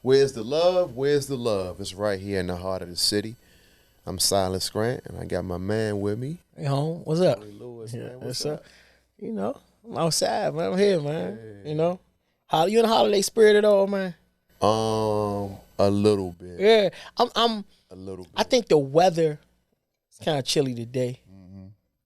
Where's the love? Where's the love? It's right here in the heart of the city. I'm Silas Grant, and I got my man with me. Hey, home. What's up? Joey Lewis, Yeah, man. What's that's up? You know, I'm outside, man. I'm here, man. You know, you in the holiday spirit at all, man? A little bit. Yeah, I'm. A little bit. I think the weather is kind of chilly today,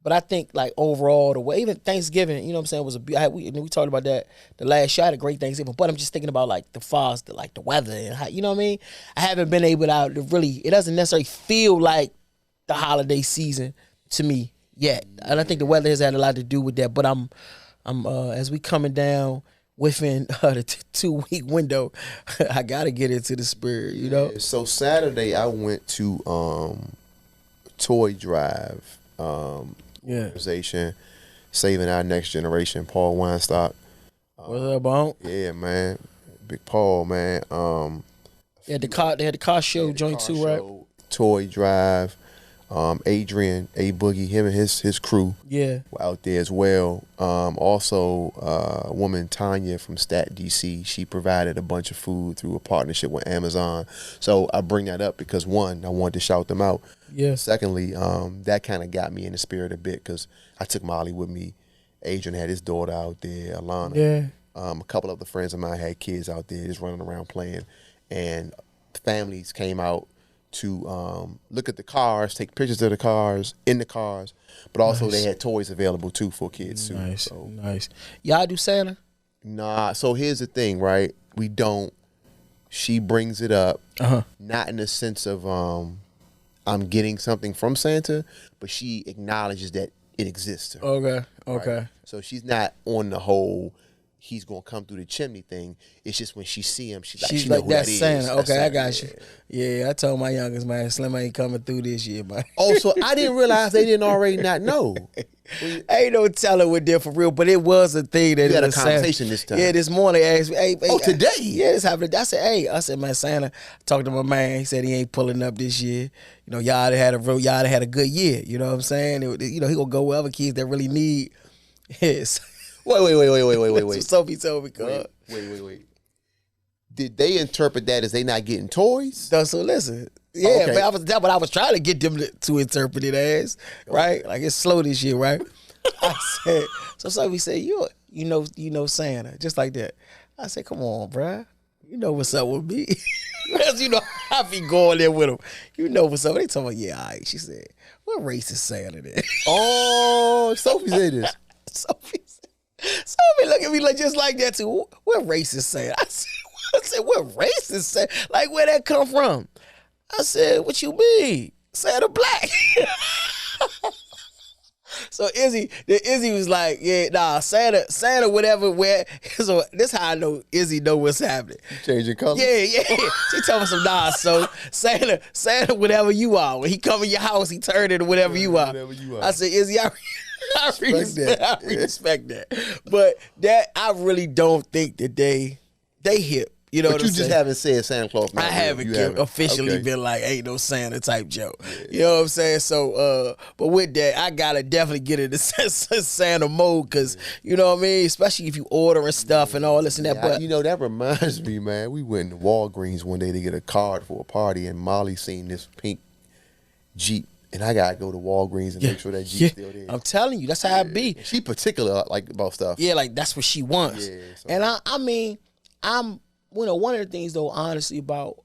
but I think like overall the way, even Thanksgiving, you know what I'm saying, was we talked about that the last show. I had a great Thanksgiving, but I'm just thinking about like the fog, the weather, and how, you know what I mean. I haven't been able to really. It doesn't necessarily feel like the holiday season to me yet, and I think the weather has had a lot to do with that. But I'm as we coming down within the 2-week window, I gotta get into the spirit, you know. So Saturday I went to Toy Drive organization, Saving Our Next Generation, Paul Weinstock. What's up, Bone? Yeah, man. Big Paul, man. They had the car show joint too, right? Toy Drive. Adrian A Boogie, him and his crew, were out there as well. Also, a woman Tanya from Stat DC, she provided a bunch of food through a partnership with Amazon. So I bring that up because one, I wanted to shout them out. Yeah. Secondly, that kind of got me in the spirit a bit because I took Molly with me. Adrian had his daughter out there, Alana. Yeah. A couple of the friends of mine had kids out there just running around playing, and families came out to look at the cars, take pictures of the cars, in the cars, but also they had toys available too for kids too. Nice, so. nice. Y'all do Santa? Nah, so here's the thing, right? We don't. She brings it up, not in the sense of I'm getting something from Santa, but she acknowledges that it exists to her. Okay. Right? So she's not on the whole he's gonna come through the chimney thing. It's just when she see him, she's like, that's Santa. That's okay, Santa. I got you. Yeah, I told my youngest, man, Slim ain't coming through this year, man. Oh, so I didn't realize they didn't already not know. Ain't no telling what they're for real, but it was a thing that we had a Santa. conversation this time. Yeah, this morning they asked me, hey, today? Yeah, this happened. I said, man, Santa, talked to my man. He said he ain't pulling up this year. You know, y'all had a good year. You know what I'm saying? You know, he gonna go with other kids that really need his. Wait. Sophie told me, cuz. Wait. Did they interpret that as they not getting toys? So listen. Yeah, okay. but that's what I was trying to get them to interpret it as, right? Okay. Like it's slow this year, right? I said, so Sophie said, you know Santa, just like that. I said, come on, bruh. You know what's up with me. Because you know I be going there with them. You know what's up. They told me, yeah, all right. She said, what race is Santa then? Oh, Sophie said this. Sophie look at me like just like that too. What race is Santa? I said, what race is Santa? Like where that come from? I said, what you mean? Santa black. So Izzy was like, yeah, nah, Santa, whatever, where. So this how I know Izzy know what's happening. Changing color? Yeah. She told me some, nah, so Santa, whatever you are. When he come in your house, he turn into whatever you are. I said, Izzy, I respect that. But that, I really don't think that they hip. You know, but you just haven't said Santa Claus. I haven't officially been like, ain't no Santa type joke. Yeah. You know what I'm saying? So, but with that, I gotta definitely get into Santa mode because you know what I mean. Especially if you ordering stuff and all this and that. But you know that reminds me, man. We went to Walgreens one day to get a card for a party, and Molly seen this pink Jeep. And I gotta go to Walgreens and make sure that Jeep's still there. I'm telling you, that's how it be. She particular like about stuff. Yeah, like that's what she wants. Yeah, so. And I mean, one of the things though, honestly,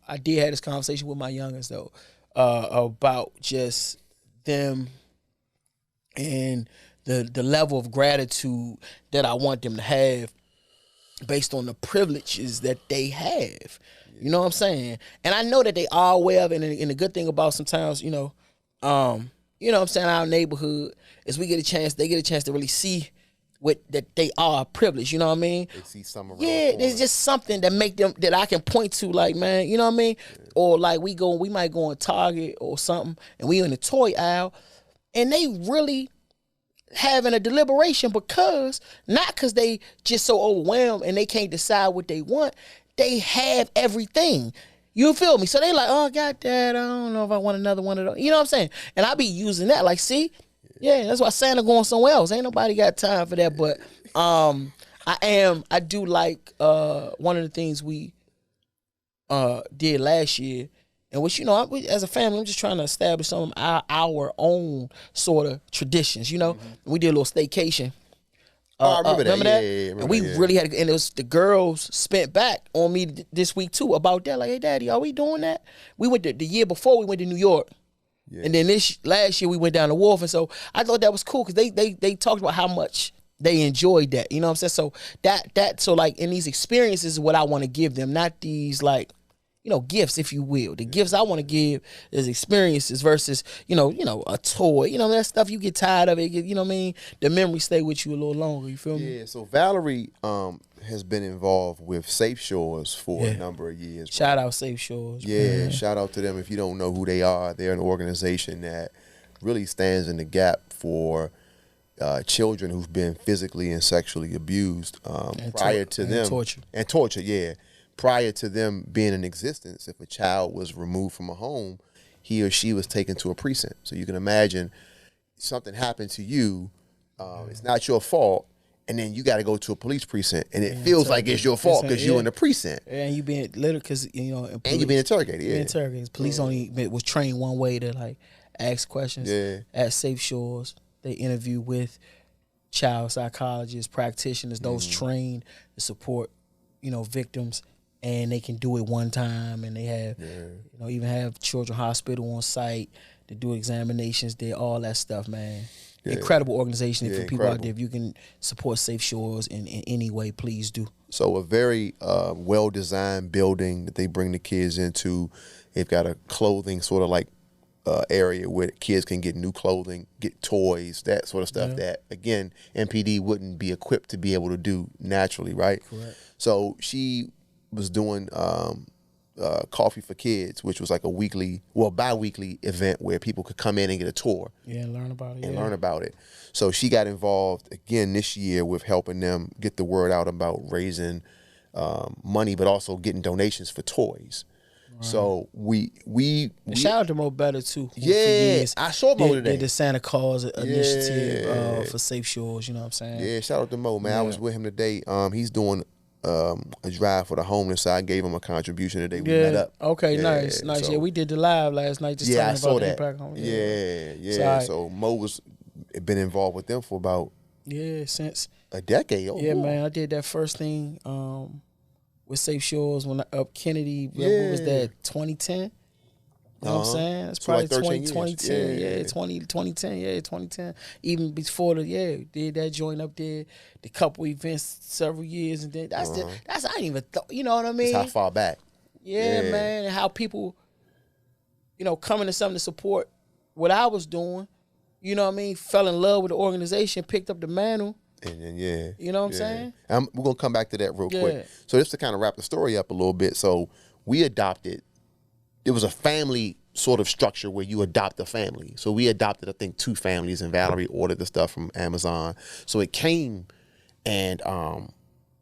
I did have this conversation with my youngest though, about just them and the level of gratitude that I want them to have based on the privileges that they have. You know what I'm saying? And I know that they are aware of it, and the good thing about sometimes, you know what I'm saying, our neighborhood is they get a chance to really see that they are privileged, you know what I mean? They see some around. Yeah, there's just something that make them that I can point to, like, man, you know what I mean? Yeah. Or like we might go on Target or something, and we in the toy aisle, and they really having a deliberation not because they just so overwhelmed and they can't decide what they want. They have everything. You feel me? So they like, oh, God, Dad, I don't know if I want another one of those. You know what I'm saying? And I be using that, like, see? Yeah, that's why Santa going somewhere else. Ain't nobody got time for that. But I do like one of the things we did last year. And which, as a family, I'm just trying to establish some of our own sort of traditions, We did a little staycation. I remember that. Remember that? Yeah, and we really had, and it was the girls spent back on me this week too about that. Like, hey, Daddy, are we doing that? We went the year before we went to New York, and then last year we went down to Wharf, and so I thought that was cool because they talked about how much they enjoyed that. You know what I'm saying? So so like in these experiences is what I want to give them, not these like, gifts, if you will. The gifts I want to give is experiences versus, a toy. That stuff you get tired of it. You know what I mean? The memories stay with you a little longer. You feel me? Yeah. So Valerie has been involved with Safe Shores for a number of years. Shout out Safe Shores. Yeah. Man. Shout out to them. If you don't know who they are, they're an organization that really stands in the gap for children who've been physically and sexually abused prior to them. Torture, yeah. Prior to them being in existence, if a child was removed from a home, he or she was taken to a precinct. So you can imagine something happened to you, it's not your fault, and then you got to go to a police precinct, and it feels like it's your fault because you're in the precinct. And you being little because and you being interrogated. Yeah, interrogated. Police only was trained one way to like ask questions. Yeah. At Safe Shores, they interview with child psychologists, practitioners, those trained to support, victims. And they can do it one time, and they have, even have Children's Hospital on site to do examinations there, all that stuff, man. Yeah. Incredible organization. For people out there, if you can support Safe Shores in any way, please do. So a very well-designed building that they bring the kids into. They've got a clothing sort of like area where kids can get new clothing, get toys, that sort of stuff that, again, MPD wouldn't be equipped to be able to do naturally, right? Correct. So she was doing Coffee for Kids, which was like a bi-weekly event where people could come in and get a tour. Yeah, and learn about it. So she got involved again this year with helping them get the word out about raising money, but also getting donations for toys. Right. So we shout out to Mo Better too. Yeah, I saw Mo today. Did the Santa Claus initiative for Safe Shores. You know what I'm saying? Yeah, shout out to Mo, man. I was with him today. He's doing a drive for the homeless, so I gave him a contribution today. We met up. Okay, nice. So, yeah, we did the live last night. Just I saw about that. The impact home. Yeah. So Mo was been involved with them for about since a decade. Man, I did that first thing with Safe Shores when up Kennedy. What was that? 2010. You know what I'm saying? It's probably like 2010. 2010. Yeah, 2010. Even before did that joint up there. The couple events several years, and then that's I didn't even you know what I mean? That's how far back. Yeah, man. And how people, coming to something to support what I was doing, you know what I mean? Fell in love with the organization, picked up the mantle. And then, you know what I'm saying? We're going to come back to that real quick. So just to kind of wrap the story up a little bit. So we adopted, it was a family sort of structure where you adopt a family. So we adopted, I think, 2 families, and Valerie ordered the stuff from Amazon. So it came, and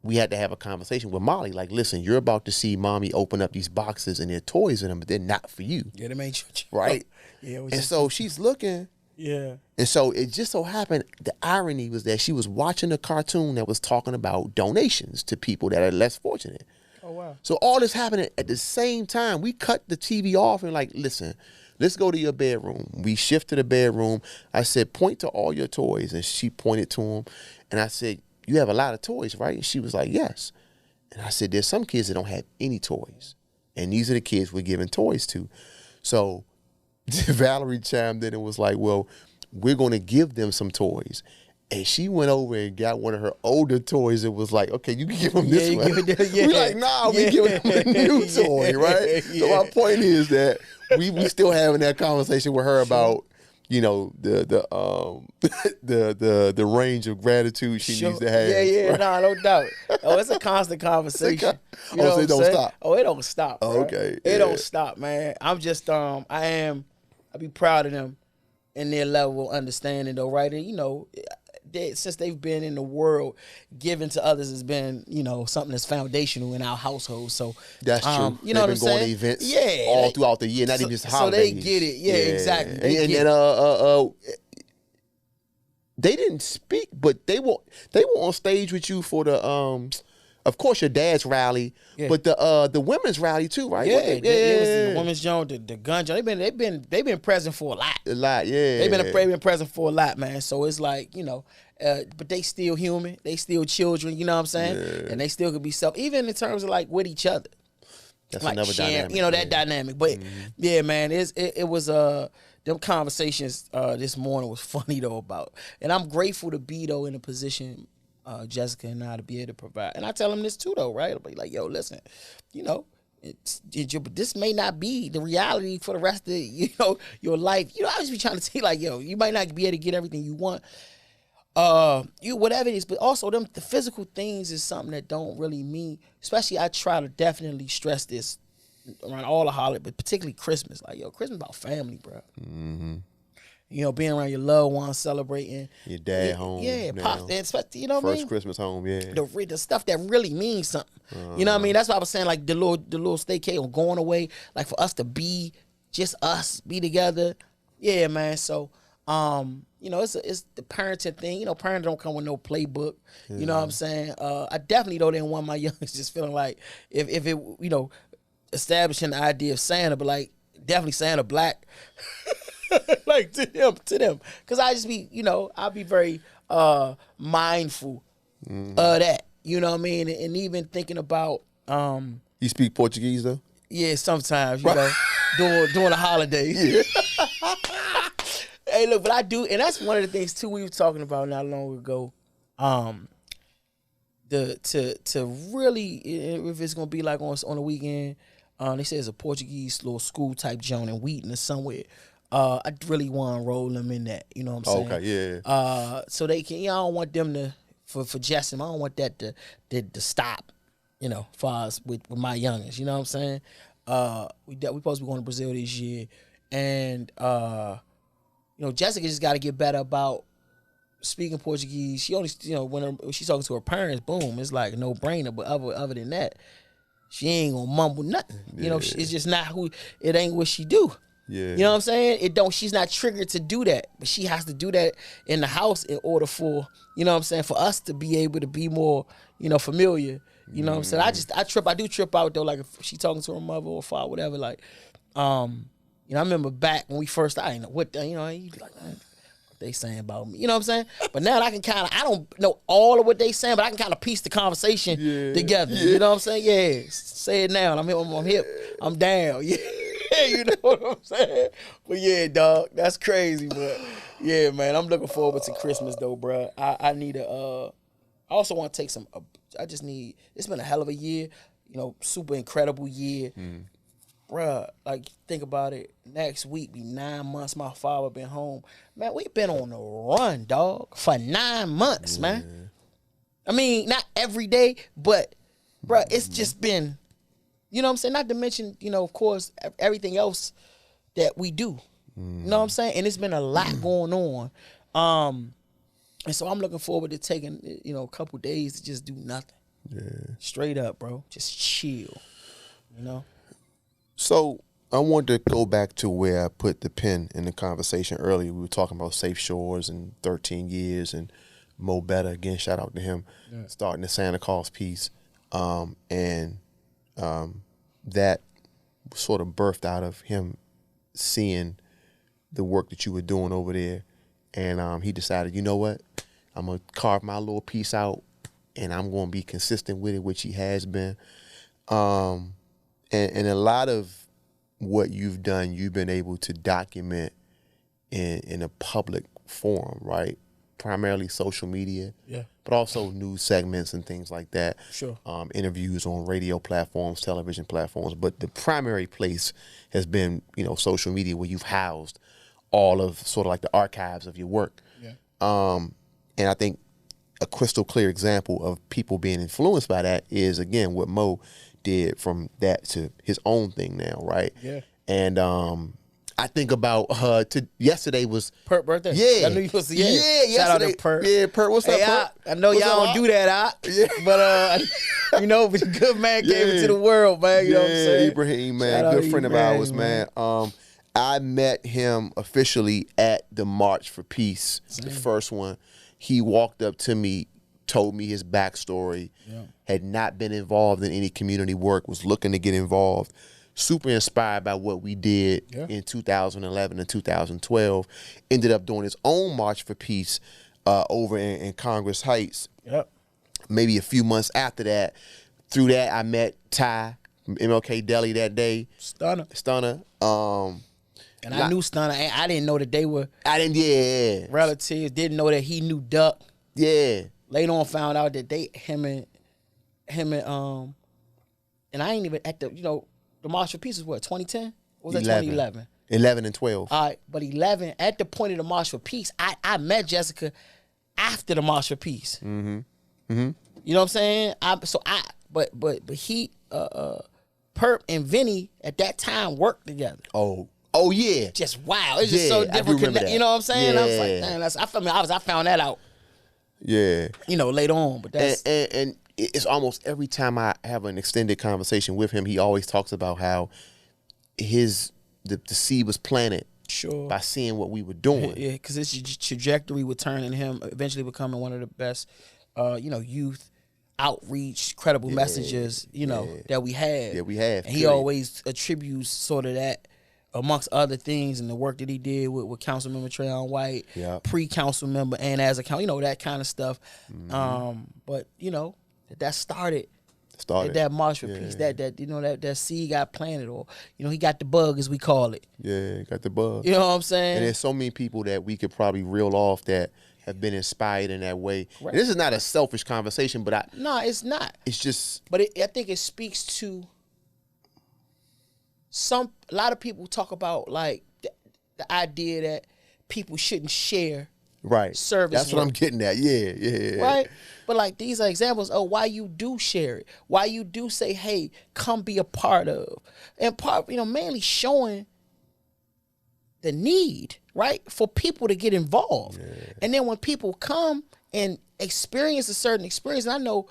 we had to have a conversation with Molly. Like, listen, you're about to see Mommy open up these boxes, and there are toys in them, but they're not for you. Yeah, they ain't right. Yeah. And so she's looking. Yeah. And so it just so happened, the irony was that she was watching a cartoon that was talking about donations to people that are less fortunate. Oh, wow. So all this happening at the same time. We cut the TV off and like, listen, let's go to your bedroom. We shift to the bedroom. I said, point to all your toys. And she pointed to them. And I said, you have a lot of toys, right? And she was like, yes. And I said, there's some kids that don't have any toys. And these are the kids we're giving toys to. So Valerie chimed in and was like, well, we're going to give them some toys. And she went over and got one of her older toys and was like, okay, you can give them this one. We're like, nah, we giving them a new toy, right? So my point is that we still having that conversation with her about, the range of gratitude she needs to have. Yeah, right? No doubt. Oh, it's a constant conversation. So it don't stop. Oh, it don't stop. Oh, okay. It don't stop, man. I'm just I be proud of them in their level of understanding though, right? And since they've been in the world, giving to others has been, something that's foundational in our household. So that's true. You know what I'm saying? Going to events all throughout the year, not even just holidays. So they get it. Yeah, exactly. They didn't speak, but they were on stage with you for the of course your dad's rally, but the women's rally too, right? Yeah, it was the women's joint, the gun joint. They've been present for a lot. Yeah. They've been present for a lot, man. So it's like, but they still human. They still children, you know what I'm saying? Yeah. And they still could be even in terms of like with each other. That's like another sharing, dynamic. That dynamic. But yeah, man, it was them conversations this morning was funny though and I'm grateful to be though in a position, Jessica and I, to be able to provide. And I tell them this too though, right? I'll be like, yo, listen, but this may not be the reality for the rest of your life. I just be trying to say like, yo, you might not be able to get everything you want. Whatever it is, but also the physical things is something that don't really mean, especially I try to definitely stress this around all the holidays, but particularly Christmas. Like, yo, Christmas about family, bro. Mm-hmm. Being around your loved ones, celebrating. Your dad home. Yeah, pops, you know what I mean? First Christmas home, yeah. The stuff that really means something. You know what I mean? That's why I was saying, like, the little staycation or going away, like, for us to be, just us, be together. Yeah, man, so... it's the parenting thing. Parents don't come with no playbook. You know what I'm saying? I definitely didn't want my youngest just feeling like if it, establishing the idea of Santa, but like definitely Santa black, like to them. Cause I just be, I'll be very mindful of that. You know what I mean? And even thinking about You speak Portuguese though? Yeah, sometimes, during the holidays. Yeah. Hey, look, but I do, and that's one of the things too we were talking about not long ago. To really, if it's gonna be like on the weekend, they say it's a Portuguese little school type joint in Wheaton or somewhere. I really want to roll them in that. You know what I'm saying? Okay, yeah. So they can. I don't want them to for Justin. I don't want that to stop. For us with my youngest. You know what I'm saying? We supposed to be going to Brazil this year, and Jessica just got to get better about speaking Portuguese. She only, when she's talking to her parents, boom, it's like no brainer. But other than that, she ain't gonna mumble nothing. Yeah. It's just not it ain't what she do. Yeah. You know what I'm saying? She's not triggered to do that, but she has to do that in the house in order for, for us to be able to be more, familiar. You know what I'm saying? I do trip out though, like if she talking to her mother or father, whatever, like, I remember back when we first, I didn't know what, you'd be like, what they saying about me. You know what I'm saying? But now I don't know all of what they saying, but I can kind of piece the conversation together. Yeah. You know what I'm saying? Yeah. Say it now. I'm hip. I'm down. Yeah. You know what I'm saying? But yeah, dog, that's crazy. But yeah, man, I'm looking forward to Christmas though, bro. I need I also want to take it's been a hell of a year, super incredible year. Bruh, like, think about it. Next week be 9 months my father been home. Man, we been on the run, dog, for 9 months, man. I mean, not every day, but, bruh, it's just been, you know what I'm saying? Not to mention, of course, everything else that we do. You know what I'm saying? And it's been a lot going on. And so I'm looking forward to taking, a couple days to just do nothing. Yeah. Straight up, bro. Just chill, So I wanted to go back to where I put the pin in the conversation earlier. We were talking about Safe Shores and 13 years and Mo Better. Again, shout out to him, starting the Santa Claus piece. And that sort of birthed out of him seeing the work that you were doing over there. And he decided, you know what? I'm going to carve my little piece out and I'm going to be consistent with it, which he has been. And a lot of what you've done, you've been able to document in a public forum, right? Primarily social media, but also news segments and things like that. Sure. Interviews on radio platforms, television platforms. But the primary place has been, social media, where you've housed all of sort of like the archives of your work. Yeah. And I think a crystal clear example of people being influenced by that is, again, what Mo did from that to his own thing now, right? Yeah. And I think about yesterday was Pert's birthday. Yeah. I knew you supposed to yesterday. Shout out to Pert. Yeah, Pert, what's up, Pert? I know What's y'all up, don't do that, but but a good man came into the world, man. You know what I'm saying? Ibrahim, man, good friend of ours, man. I met him officially at the March for Peace, the first one. He walked up to me told me his backstory, had not been involved in any community work, was looking to get involved, super inspired by what we did in 2011 and 2012, ended up doing his own March for Peace over in Congress Heights. Maybe a few months after that. Through that, I met Ty from MLK Deli that day. Stunner. And I knew Stunner. I didn't know that they were relatives. Didn't know that he knew Duck. Yeah. Later on found out that him and I ain't even at the, the March for Peace was what, 2010? Or was that 2011? 11 and 12. All right, but 11, at the point of the March for Peace, I met Jessica after the March for Peace. You know what I'm saying? But he, Perp and Vinny at that time worked together. Oh yeah. Just wow. It's just so different. You know what I'm saying? Yeah. I was like, man, I found that out. Yeah. Later on. But that's and it's almost every time I have an extended conversation with him, he always talks about how the seed was planted by seeing what we were doing. Yeah, because his trajectory would turn in him eventually becoming one of the best youth outreach, credible messengers, that we have. Yeah, we have. And he always attributes sort of that, amongst other things, and the work that he did with Council Member Trayon White, pre-council member, and as a council, that kind of stuff. But that started at that March for Peace. That seed got planted, or he got the bug, as we call it. Yeah, got the bug. You know what I'm saying? And there's so many people that we could probably reel off that have been inspired in that way. Right. This is not a selfish conversation, but no, it's not. It's just. But I think it speaks to a lot of people talk about like the idea that people shouldn't share. Right. Service. That's what I'm getting at. Yeah. Right. But like these are examples of why you do share it, why you do say, hey, come be a part of, and mainly showing the need, right, for people to get involved. And then when people come and experience a certain experience, and I know,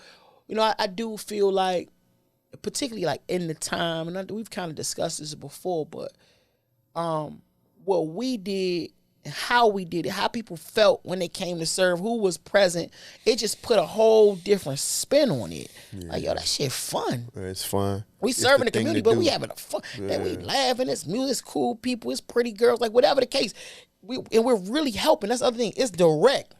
I do feel like, particularly like in the time, and we've kind of discussed this before, but what we did and how we did it, how people felt when they came to serve, who was present, it just put a whole different spin on it. Like, yo, that shit fun. It's fun. We serving the community, but we having a fun. That we laughing, it's music, it's cool people, it's pretty girls, like whatever the case. And we're really helping. That's the other thing. It's direct.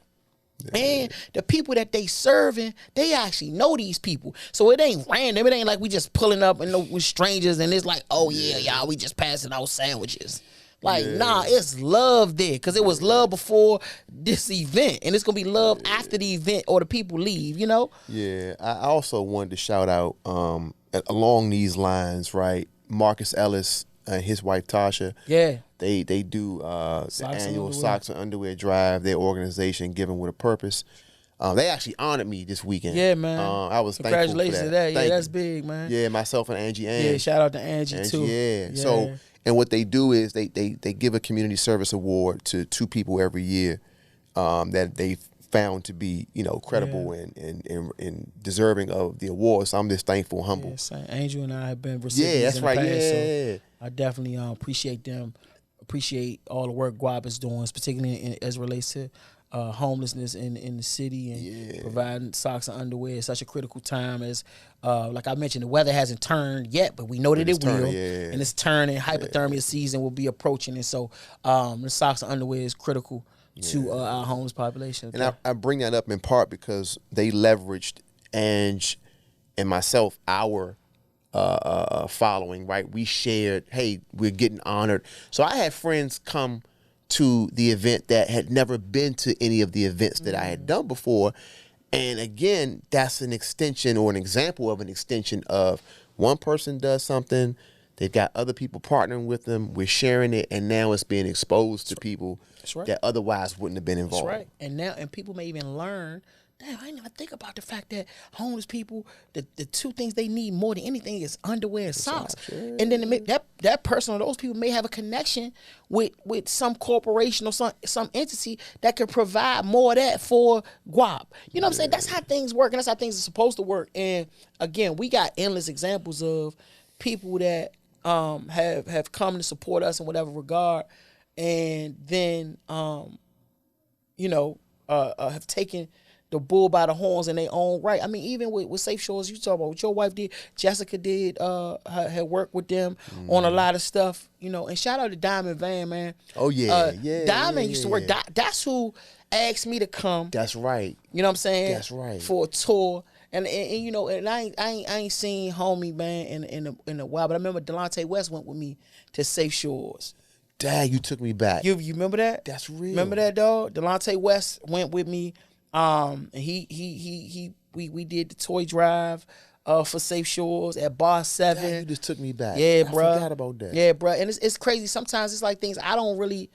And the people that they serving, they actually know these people. So it ain't random. It ain't like we just pulling up and with strangers and it's like, oh yeah, y'all, we just passing out sandwiches. Like, nah, it's love there. Because it was love before this event. And it's going to be love after the event or the people leave, Yeah. I also wanted to shout out, along these lines, right, Marcus Ellis and his wife, Tasha. Yeah. They do the annual Socks and Underwear Drive, their organization, Giving with a Purpose. They actually honored me this weekend. Yeah, man. I was Congratulations thankful for that. to that. Yeah, that's big, man. Yeah, myself and Angie Ann. Yeah, shout out to Angie too. Yeah. So, and what they do is they give a community service award to 2 people every year that they found to be, credible and deserving of the award. So I'm just thankful and humble. Yeah, Angel and I have been recipients. Yeah, that's right. Past, so I definitely appreciate them. Appreciate all the work Guap is doing, particularly as it relates to homelessness in the city and providing socks and underwear at such a critical time as, like I mentioned, the weather hasn't turned yet, but we know that it will. And it's turning. Hypothermia season will be approaching. And so the socks and underwear is critical to our homeless population. And I bring that up in part because they leveraged Ange and myself, our following, right? We shared, hey, we're getting honored. So I had friends come to the event that had never been to any of the events that I had done before. And again, that's an extension or an example of an extension of one person does something, they've got other people partnering with them, we're sharing it, and now it's being exposed to people that otherwise wouldn't have been involved. That's right. And people may even learn, damn, I didn't even think about the fact that homeless people, the 2 things they need more than anything is underwear and socks. And then that person or those people may have a connection with some corporation or some entity that could provide more of that for Guap. You know what I'm saying? That's how things work, and that's how things are supposed to work. And again, we got endless examples of people that have come to support us in whatever regard, and then have taken the bull by the horns in their own right. I mean, even with Safe Shores, you talk about what your wife did, Jessica did, had worked with them on a lot of stuff, you know. And shout out to Diamond Van, man. Oh yeah, Diamond used to work. That's who asked me to come. That's right. You know what I'm saying? That's right. For a tour. And you know, and I ain't seen homie, man, in a while. But I remember Delonte West went with me to Safe Shores. Dang, you took me back. You remember that? That's real. Remember that, dog? Delonte West went with me. And we did the toy drive for Safe Shores at Bar 7. Dang, you just took me back. Yeah, bro. I forgot about that. Yeah, bro. And it's crazy. Sometimes it's like things I don't really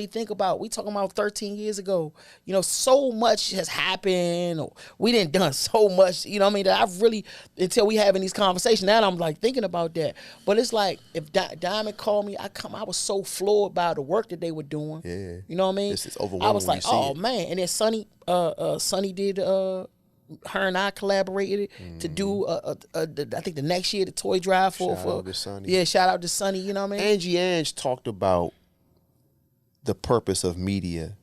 think about. We talking about 13 years ago. You know, so much has happened. Or we didn't done so much. You know what I mean? That I've really, until we having these conversations, now I'm like thinking about that. But it's like if Diamond called me, I was so floored by the work that they were doing. Yeah. You know what I mean? It's overwhelming. I was like, oh man. And then Sonny did. Her and I collaborated to do I think the next year the toy drive for Shout out to Sonny. Yeah, shout out to Sonny. You know what I mean? Angie talked about the purpose of media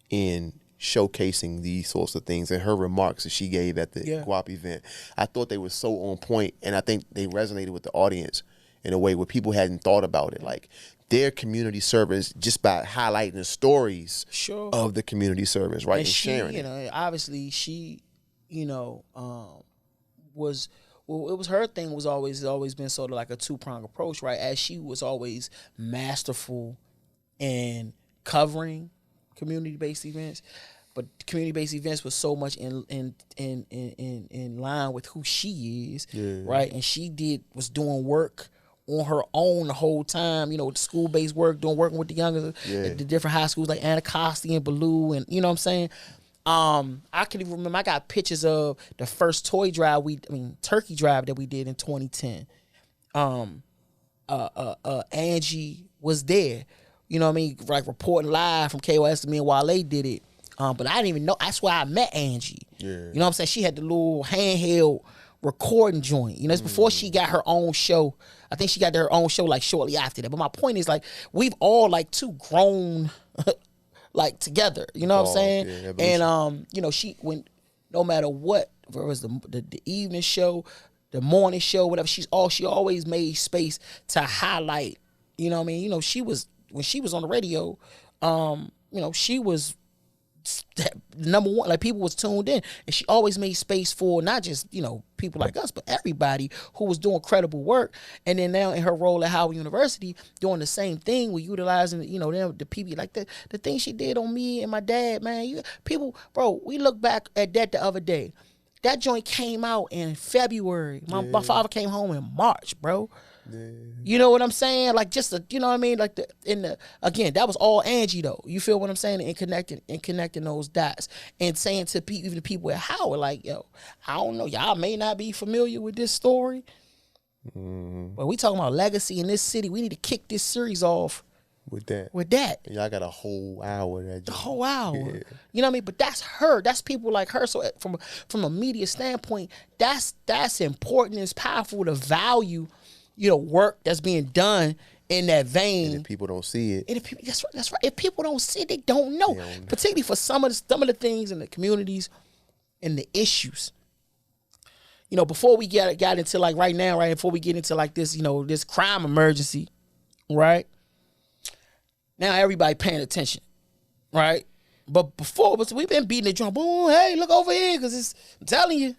in showcasing these sorts of things and her remarks that she gave at the Guap event. I thought they were so on point, and I think they resonated with the audience in a way where people hadn't thought about it. Like their community service, just by highlighting the stories of the community service, right? And sharing it. You know, obviously she, you know, was it was her thing was always been sort of like a two-pronged approach, right? As she was always masterful in covering community-based events, but community-based events was so much in line with who she is, right? And she was doing work on her own the whole time, you know, school-based work, working with the younger, the different high schools like Anacostia and Ballou, and you know what I'm saying? I can even remember I got pictures of the first toy drive turkey drive that we did in 2010. Angie was there. You know what I mean? Like reporting live from KOS to me and Wale did it. But I didn't even know. That's why I met Angie. Yeah. You know what I'm saying? She had the little handheld recording joint. You know, it's before she got her own show. I think she got her own show like shortly after that. But my point is like we've all like two grown like together. You know what I'm saying? Yeah, and you know, no matter what, whether it was the evening show, the morning show, whatever, she always made space to highlight. You know what I mean? You know, when she was on the radio, you know, she was number one. Like people was tuned in, and she always made space for not just, you know, people like us, but everybody who was doing credible work. And then now in her role at Howard University, doing the same thing, we're utilizing, you know, the people like the thing she did on me and my dad, man. People, bro, we look back at that the other day. That joint came out in February. My father came home in March, bro. Yeah. You know what I'm saying? Like you know what I mean? Like again, that was all Angie though. You feel what I'm saying? And connecting those dots and saying to even the people at Howard, like, yo, I don't know, y'all may not be familiar with this story, but we talking about legacy in this city. We need to kick this series off with that. And y'all got a whole hour. The whole hour. Yeah. You know what I mean? But that's her. That's people like her. So from a media standpoint, that's important. It's powerful to value, you know, work that's being done in that vein. And if people don't see it. That's right. If people don't see it, they don't know. Particularly for some of the things in the communities and the issues. You know, before we got into like right now, right, before we get into like this, you know, this crime emergency, right? Now everybody paying attention, right? But before, we've been beating the drum. Boom, hey, look over here, because I'm telling you,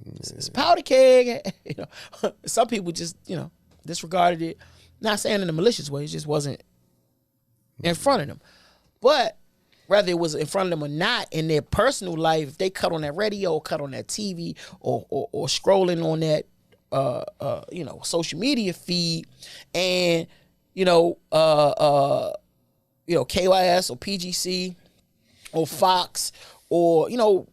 it's a powder keg. You know, some people just, you know, disregarded it. Not saying in a malicious way, it just wasn't in front of them. But whether it was in front of them or not, in their personal life, if they cut on that radio, or cut on that TV, or scrolling on that, you know, social media feed, and KYS or PGC or Fox or, you know,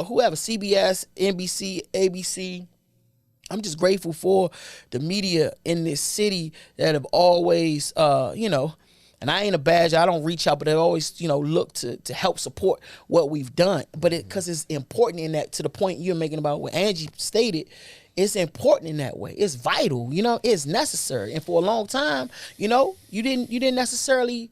whoever, CBS, NBC, ABC. I'm just grateful for the media in this city that have always, you know, and I ain't a badger, I don't reach out, but they always, you know, look to help support what we've done. But because it's important in that, to the point you're making about what Angie stated, it's important in that way. It's vital, you know, it's necessary. And for a long time, you know, you didn't necessarily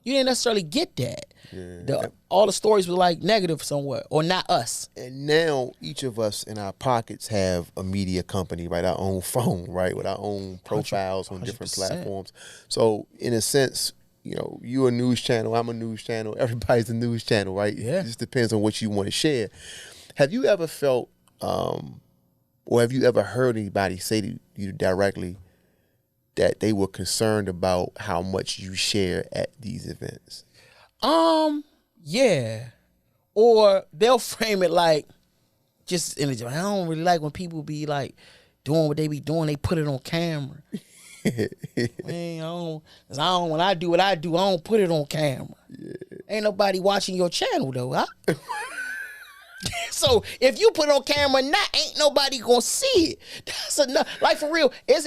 You didn't necessarily get that. Yeah. All the stories were like negative somewhat, or not us. And now each of us in our pockets have a media company, right? Our own phone, right? With our own profiles 100%. On different platforms. So in a sense, you know, you're a news channel, I'm a news channel, everybody's a news channel, right? Yeah. It just depends on what you want to share. Have you ever felt, or have you ever heard anybody say to you directly that they were concerned about how much you share at these events? Yeah. Or they'll frame it like, just in a, I don't really like when people be like doing what they be doing, they put it on camera. Man, when I do what I do, I don't put it on camera. Yeah. Ain't nobody watching your channel though, huh? So if you put it on camera now, ain't nobody gonna see it. That's enough. Like for real, it's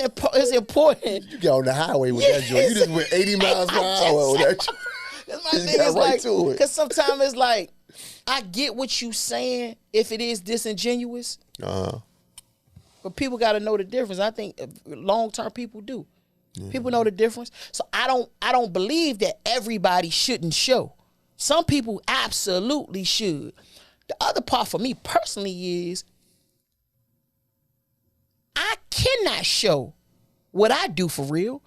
important. You get on the highway with that joint. You just went 80 miles per hour with that joint. That's my thing. It's right, like, because sometimes it's like, I get what you saying if it is disingenuous. But people got to know the difference. I think long-term people do. Mm-hmm. People know the difference. So I don't believe that everybody shouldn't show. Some people absolutely should. The other part for me personally is I cannot show what I do for real.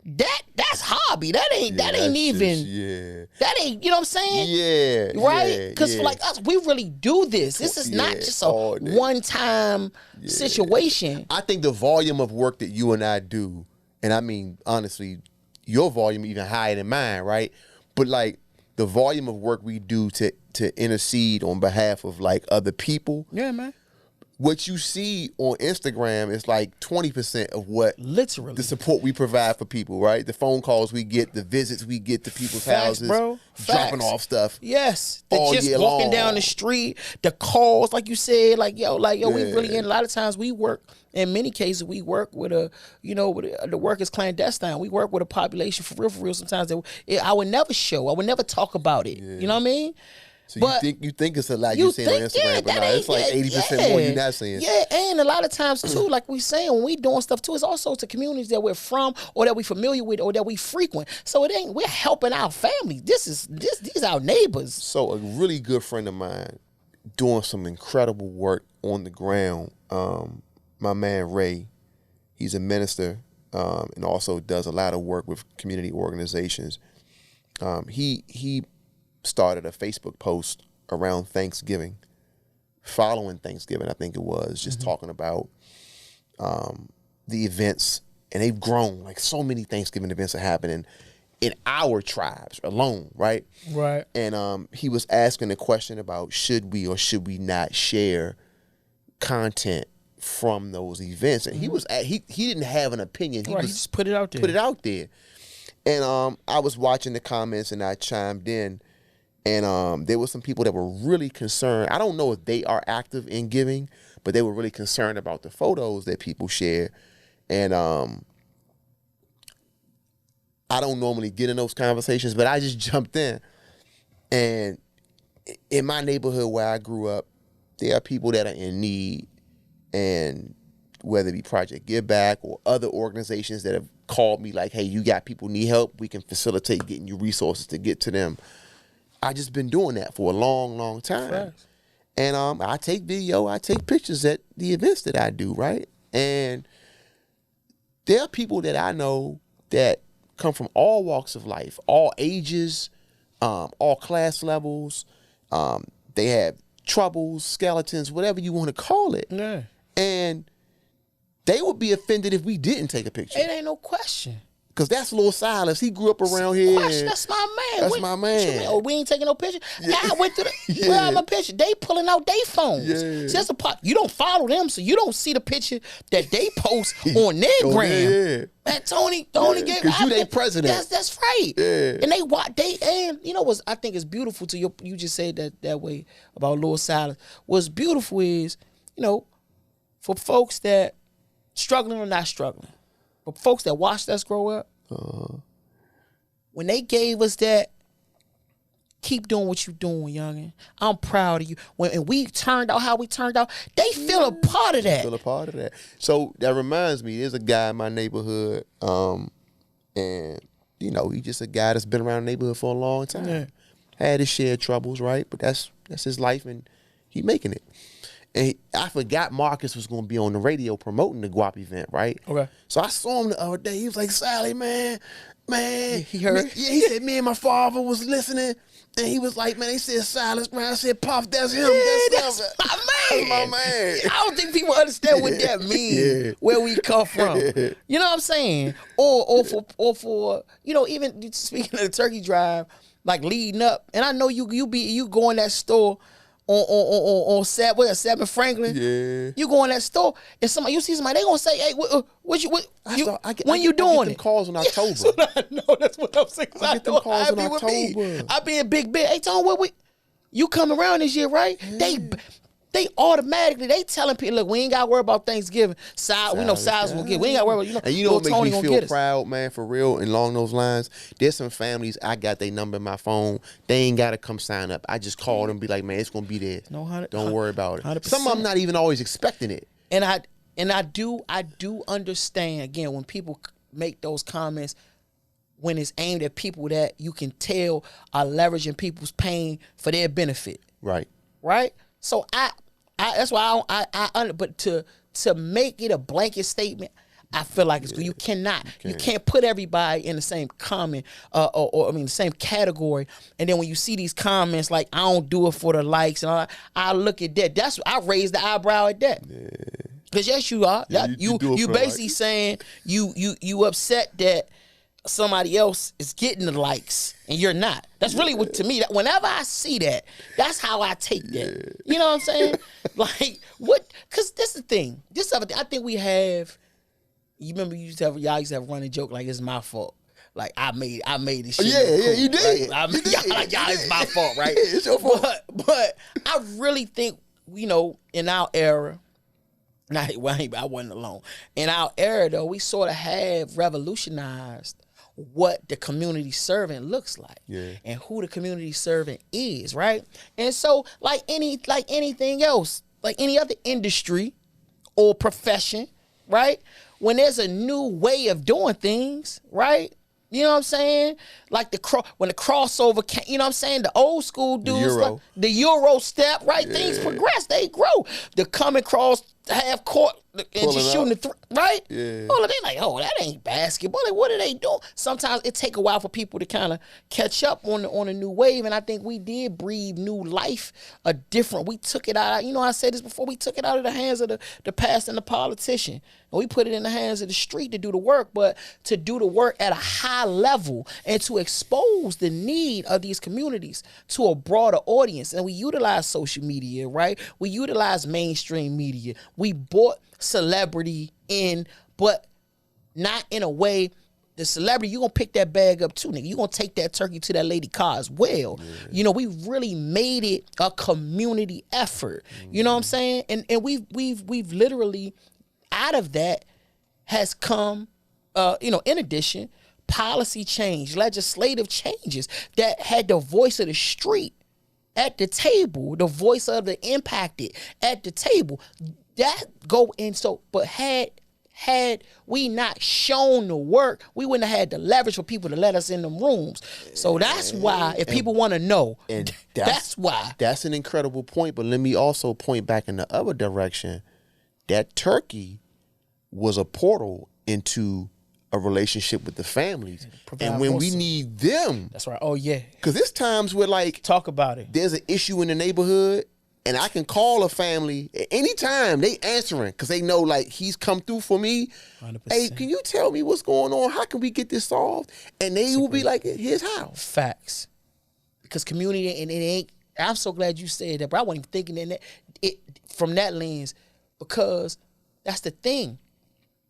That's hobby. That ain't even. That ain't, you know what I'm saying? Yeah. Right? Because for like us, we really do this. This is not just a one-time situation. I think the volume of work that you and I do, and I mean, honestly, your volume even higher than mine, right? But like the volume of work we do to intercede on behalf of like other people. Yeah, man. What you see on Instagram is like 20% of what literally the support we provide for people, right? The phone calls we get, the visits we get to people's houses, bro. Dropping off stuff. Yes. Just walking down the street, the calls, like you said, we really, and a lot of times we work, in many cases, we work with the work is clandestine. We work with a population for real sometimes that I would never show. I would never talk about it. Yeah. You know what I mean? So you think it's a lot you see on Instagram, but no, it's like 80% more you're not seeing. Yeah, and a lot of times too, like we saying, when we doing stuff too, it's also to communities that we're from or that we familiar with or that we frequent. So we're helping our family. These our neighbors. So a really good friend of mine doing some incredible work on the ground. My man Ray, he's a minister and also does a lot of work with community organizations. He started a Facebook post around Thanksgiving, following Thanksgiving, I think it was, just talking about the events, and they've grown. Like so many Thanksgiving events are happening in our tribes alone, right? Right. And he was asking a question about should we or should we not share content from those events, and he didn't have an opinion. He just put it out there. Put it out there, and I was watching the comments and I chimed in. And there were some people that were really concerned. I don't know if they are active in giving, but they were really concerned about the photos that people share. And I don't normally get in those conversations, but I just jumped in. And in my neighborhood where I grew up, there are people that are in need, and whether it be Project Give Back or other organizations that have called me like, hey, you got people need help, we can facilitate getting you resources to get to them. I just been doing that for a long, long time. Thanks. And I take video, I take pictures at the events that I do, right? And there are people that I know that come from all walks of life, all ages, all class levels. They have troubles, skeletons, whatever you want to call it. Yeah. And they would be offended if we didn't take a picture. It ain't no question. Because that's little Silas. He grew up around here. That's my man. That's my man. Oh, we ain't taking no picture? Yeah. I went to where are my picture? They pulling out their phones. Yeah. See, that's the part. You don't follow them, so you don't see the picture that they post on their gram. Yeah. Man, Tony gave because you their president. That's right. Yeah. And and you know what I think is beautiful to you just said that way about Lord Silas. What's beautiful is, for folks that struggling or not struggling, but folks that watched us grow up, when they gave us that, keep doing what you're doing, youngin'. I'm proud of you. When we turned out how we turned out, they feel a part of that. Feel a part of that. So that reminds me, there's a guy in my neighborhood, and you know, he just a guy that's been around the neighborhood for a long time. Yeah. Had his share of troubles, right? But that's his life, and he making it. And I forgot Marcus was going to be on the radio promoting the Guap event, right? Okay. So I saw him the other day. He was like, Sally, man. He heard? Yeah, he said, me and my father was listening. And he was like, man, they said Silas, man. I said, Pop, that's him. Yeah, that's my man. That's my man. I don't think people understand what that means, where we come from. You know what I'm saying? Or for you know, even speaking of the turkey drive, like leading up, and I know you go in that store on 7 Franklin. Yeah. You go in that store and you see somebody, they gonna say, hey, when you doing it? Calls in October. That's what I'm saying. I get them calls in October. I be in Big Ben. Hey, Tom, you come around this year, right? Yeah. They automatically, they telling people, look, we ain't got to worry about Thanksgiving. We know Silas will get. We ain't got to worry about, And you know what makes me feel proud, man, for real, and along those lines? There's some families, I got their number in my phone. They ain't got to come sign up. I just call them and be like, man, it's going to be there. Don't worry about it. 100%. Some of them not even always expecting it. And I do understand, again, when people make those comments, when it's aimed at people that you can tell are leveraging people's pain for their benefit. Right. Right? So that's why but to make it a blanket statement, I feel like you cannot. You can't put everybody in the same comment or the same category. And then when you see these comments like, I don't do it for the likes and all that, I look at that. I raise the eyebrow at that. Yeah. Because yes, you are. Yeah, you basically saying you upset that somebody else is getting the likes and you're not. That's really what, to me, that whenever I see that, that's how I take that. You know what I'm saying? Like, what? Because this is the thing. This other thing, I think we have, you remember y'all used to have a running joke like, it's my fault. Like, I made this shit. Yeah, you did. Like, it's my fault, right? Yeah, it's your fault. But I really think, you know, in our era, I wasn't alone. In our era, though, we sort of have revolutionized what the community servant looks like, and who the community servant is, right? And so, like anything else, like any other industry or profession, right? When there's a new way of doing things, right? You know what I'm saying? Like when the crossover came, you know what I'm saying? The old school dudes, the Euro step, right? Yeah. Things progress, they grow. The coming cross half court and just shooting the right? Yeah. Oh, they like, oh, that ain't basketball. Like, what are they doing? Sometimes it take a while for people to kind of catch up on a new wave, and I think we did breathe new life, we took it out. You know, I said this before. We took it out of the hands of the past and the politician, and we put it in the hands of the street to do the work, but to do the work at a high level and to expose the need of these communities to a broader audience. And we utilize social media, right? We utilize mainstream media. We bought celebrity in, but not in a way. The celebrity, you gonna pick that bag up too, nigga. You gonna take that turkey to that lady car as well. Yeah. You know, we really made it a community effort. You know what I'm saying? And we've literally, out of that has come, in addition, policy change, legislative changes that had the voice of the street at the table, the voice of the impacted at the table. That go in. So, but had we not shown the work, we wouldn't have had the leverage for people to let us in them rooms. So that's why, if people want to know, and that's why. That's an incredible point. But let me also point back in the other direction. That turkey was a portal into a relationship with the families. And when we need them. That's right. Oh, yeah. Because there's times where, like, talk about it. There's an issue in the neighborhood, and I can call a family at any time. They answering because they know, like, he's come through for me. 100%. Hey, can you tell me what's going on? How can we get this solved? And they will be like, here's how. Facts. Because community, and it ain't, I'm so glad you said that, but I wasn't even thinking in it from that lens, because that's the thing.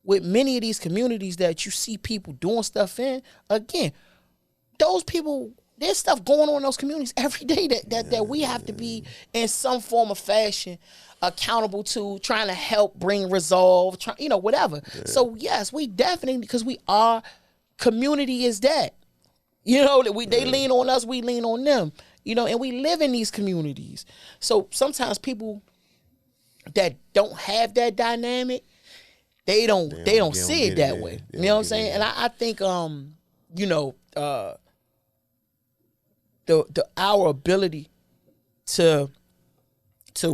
With many of these communities that you see people doing stuff in, again, those people, there's stuff going on in those communities every day that we have to be in some form of fashion accountable to, trying to help bring resolve, whatever. Yeah. So yes, we definitely, because we are, community is that. They lean on us, we lean on them. And we live in these communities. So sometimes people that don't have that dynamic, they don't see it that way. You know what I'm saying? And I think you know, our ability to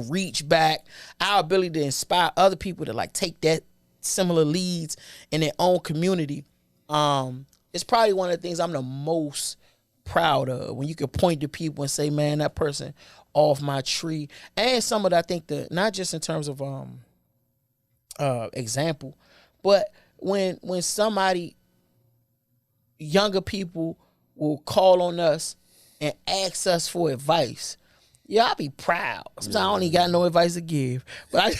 reach back, our ability to inspire other people to like take that similar leads in their own community, it's probably one of the things I'm the most proud of. When you can point to people and say, man, that person off my tree. And some of that, I think, not just in terms of example, but when somebody, younger people will call on us and ask us for advice, yeah, I'll be proud. Sometimes I don't even got no advice to give, but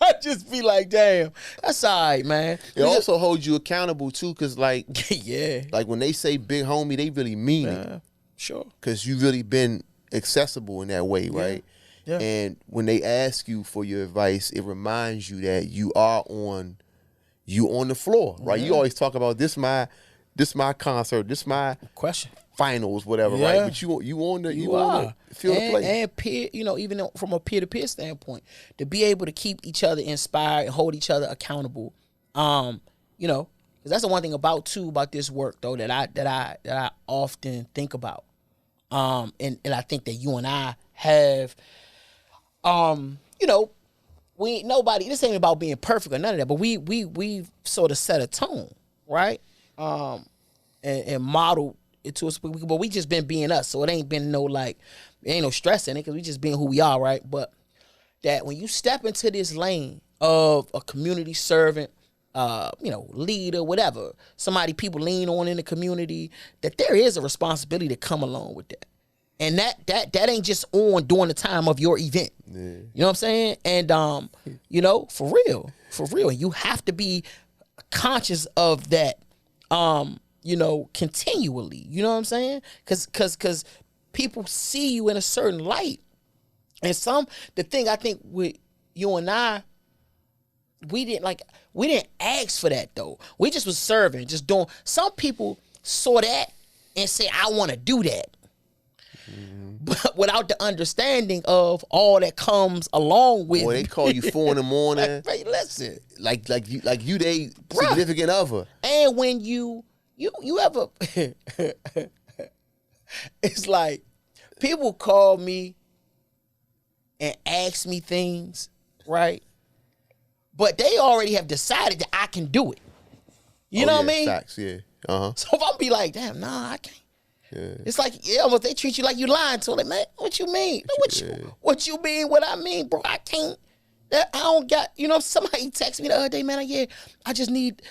I just be like, damn, that's all right, man. It also holds you accountable too, cause like, yeah, like when they say big homie, they really mean it. Sure. Cause you really been accessible in that way, right? Yeah. And when they ask you for your advice, it reminds you that you are on the floor, right? You always talk about this my concert, this my question. Finals, whatever, right? But you on the feel the play. And peer, you know, even from a peer-to-peer standpoint, to be able to keep each other inspired and hold each other accountable. You know, because that's the one thing about this work though that I often think about. And I think that you and I have, you know, this ain't about being perfect or none of that, but we sort of set a tone, right? And modeled it to us, but we just been being us, so it ain't been ain't no stress in it, because we just being who we are, right? But that when you step into this lane of a community servant, you know, leader, whatever, people lean on in the community, that there is a responsibility to come along with that. And that ain't just on during the time of your event. Yeah. You know what I'm saying? And you know, for real. And you have to be conscious of that, you know, continually. You know what I'm saying? Cause people see you in a certain light. And the thing I think with you and I, we didn't ask for that though. We just was serving, just doing. Some people saw that and say, I want to do that. Mm-hmm. But without the understanding of all that comes along with. Boy, they call you 4 a.m. like, hey, listen. Like you they significant other. And when you ever, it's like people call me and ask me things, right? But they already have decided that I can do it. You know what I mean? Facts, yeah. Uh-huh. So if I'm be like, damn, nah, I can't. Yeah. It's like, almost they treat you like you lying to them. Like, man, what you mean? What you mean? What I mean, bro? I can't. I don't got. You know, somebody texted me the other day, man. I just need.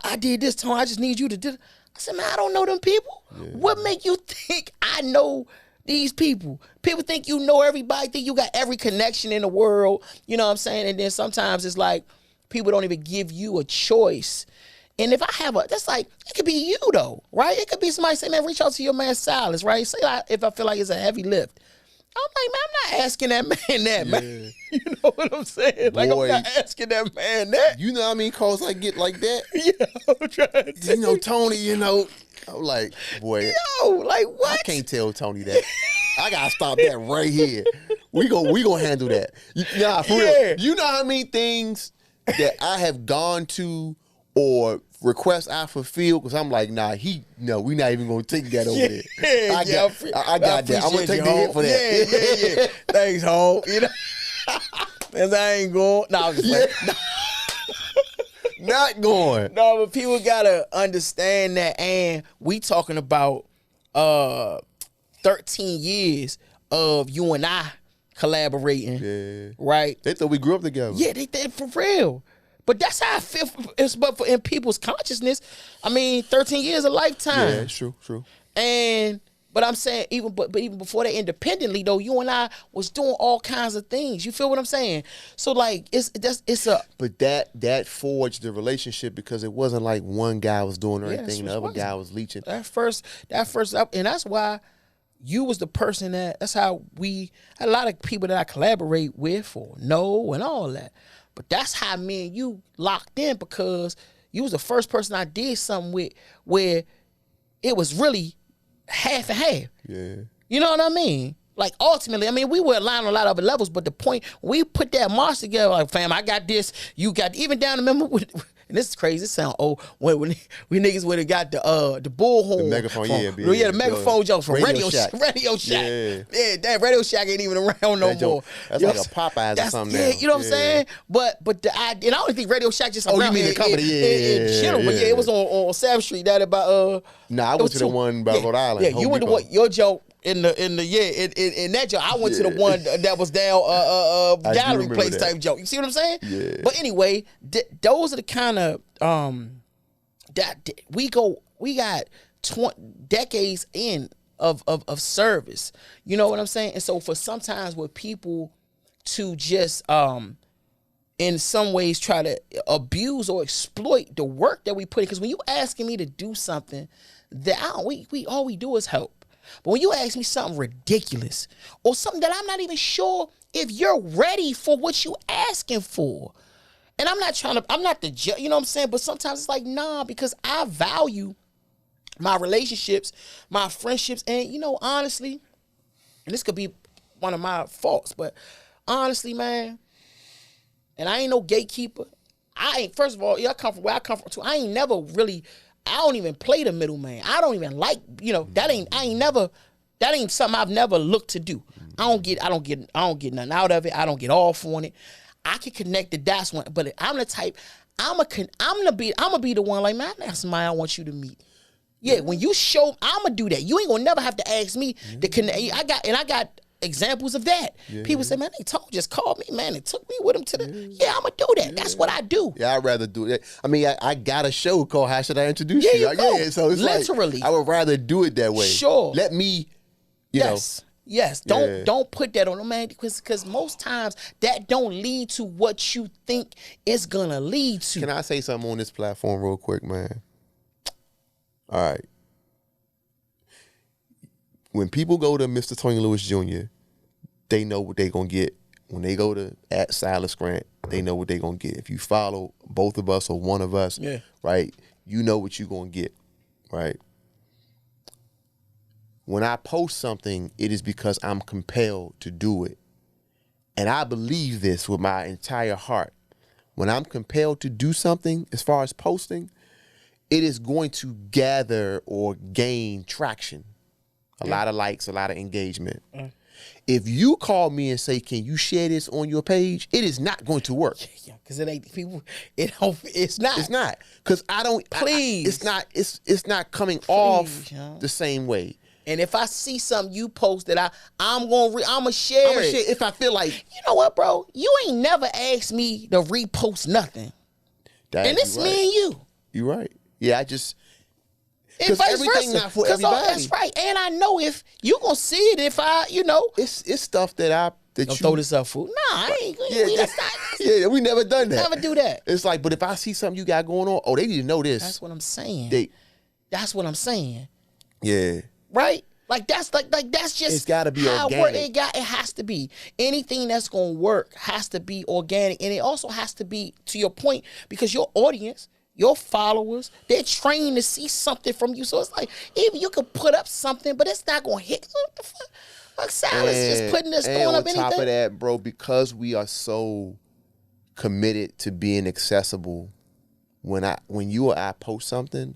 I did this, Tony. I just need you to do. I said, man, I don't know them people. Yeah. What make you think I know these people? People think you know everybody. Think you got every connection in the world. You know what I'm saying? And then sometimes it's like people don't even give you a choice. And if I have that's like, it could be you though, right? It could be somebody say, man, reach out to your man Silas, right? Say if I feel like it's a heavy lift. I'm like, man, I'm not asking that man that, man. You know what I'm saying? Like, boy, I'm not asking that man that. You know how many calls I get like that? Yeah, I'm trying to you know, Tony, you know. I'm like, boy. Yo, like what? I can't tell Tony that. I gotta stop that right here. We gonna handle that. For real. You know how many things that I have gone to or requests I fulfill, because I'm like, we not even gonna take that over there. I got that. I'm gonna take the hit for that. Yeah. Thanks, home. You know, cause I ain't going. No, I'm just like, not going. No, but people gotta understand that, and we talking about 13 years of you and I collaborating, right? They thought we grew up together. Yeah, they did, for real. But that's how I feel. But in people's consciousness, I mean, 13 years a lifetime. Yeah, it's true. But I'm saying even before that, independently though, you and I was doing all kinds of things. You feel what I'm saying? So like it's a. But that forged the relationship, because it wasn't like one guy was doing everything and the other guy was leeching. That first, and that's why you was the person that's how a lot of people that I collaborate with or know and all that. But that's how me and you locked in, because you was the first person I did something with where it was really half and half. Yeah. You know what I mean? Like ultimately, I mean, we were aligned on a lot of other levels, but the point, we put that march together, like, fam, I got this, you got, even down, remember, and this is crazy. This sound old. When we niggas would have got the bullhorn, the megaphone, the megaphone jokes from Radio Shack. Yeah, that Radio Shack ain't even around no more. That's like a Popeyes or something. Yeah, you know what I'm saying? But I don't think Radio Shack just around. You mean the company? In general, but it was on 7th Street. That about I went to the one by Rhode Island. Yeah, you went to what your joke. In that joke, I went to the one that was down gallery place type joke. You see what I'm saying? Yeah. But anyway, those are the kind of that we got decades in of service. You know what I'm saying? And so for sometimes with people to just in some ways try to abuse or exploit the work that we put in, because when you asking me to do something that we all we do is help. But when you ask me something ridiculous or something that I'm not even sure if you're ready for what you asking for, and I'm not the judge, you know what I'm saying? But sometimes it's like, nah, because I value my relationships, my friendships, and honestly, and this could be one of my faults, but honestly, man, and I ain't no gatekeeper. First of all, I come from where I come from too. I don't even play the middleman. I don't even like, that ain't something I've never looked to do. I don't get nothing out of it. I don't get off on it. I can connect the dots one, but I'm the type, I'm gonna be the one like, man, that's somebody I want you to meet. Yeah, when you show, I'm gonna do that. You ain't gonna never have to ask me to connect. I got examples of that. People say, man, Tone just called me, man, and took me with him to the, I'm gonna do that. That's what I do. Yeah, I'd rather do that. I mean, I got a show called How Should I Introduce You You? go. So it's literally. I would rather do it that way. Sure. Let me, Yes. Don't put that on them, man, because most times that don't lead to what you think it's gonna lead to. Can I say something on this platform real quick, man? All right. When people go to Mr. Tony Lewis Jr., they know what they're going to get. When they go to @Silas Grant, they know what they're going to get. If you follow both of us or one of us, right, you know what you're going to get, right? When I post something, it is because I'm compelled to do it. And I believe this with my entire heart. When I'm compelled to do something, as far as posting, it is going to gather or gain traction. A lot of likes, a lot of engagement. If you call me and say, can you share this on your page? It is not going to work. Yeah, because it ain't people. It's not. It's not. Because I don't. Please. It's not coming off the same way. And if I see something you post that I'm gonna share it. If I feel like, you know what, bro? You ain't never asked me to repost nothing. And it's me and you. You're right. Yeah, I just. Because everything not for everybody. That's right. And I know if you gonna see it, if it's stuff that don't you throw this up for. Nah, I ain't. We never done that. Never do that. It's like, but if I see something you got going on, they need to know this. That's what I'm saying. That's what I'm saying. Yeah. Right. Like that's just. It's got to be organic. It has to be. Anything that's gonna work has to be organic, and it also has to be, to your point, because your audience, your followers, they're trained to see something from you. So it's like, even you could put up something, but it's not going to hit. What the fuck? Like Silas just putting this, throwing up anything. And on top of that, bro, because we are so committed to being accessible, when you or I post something,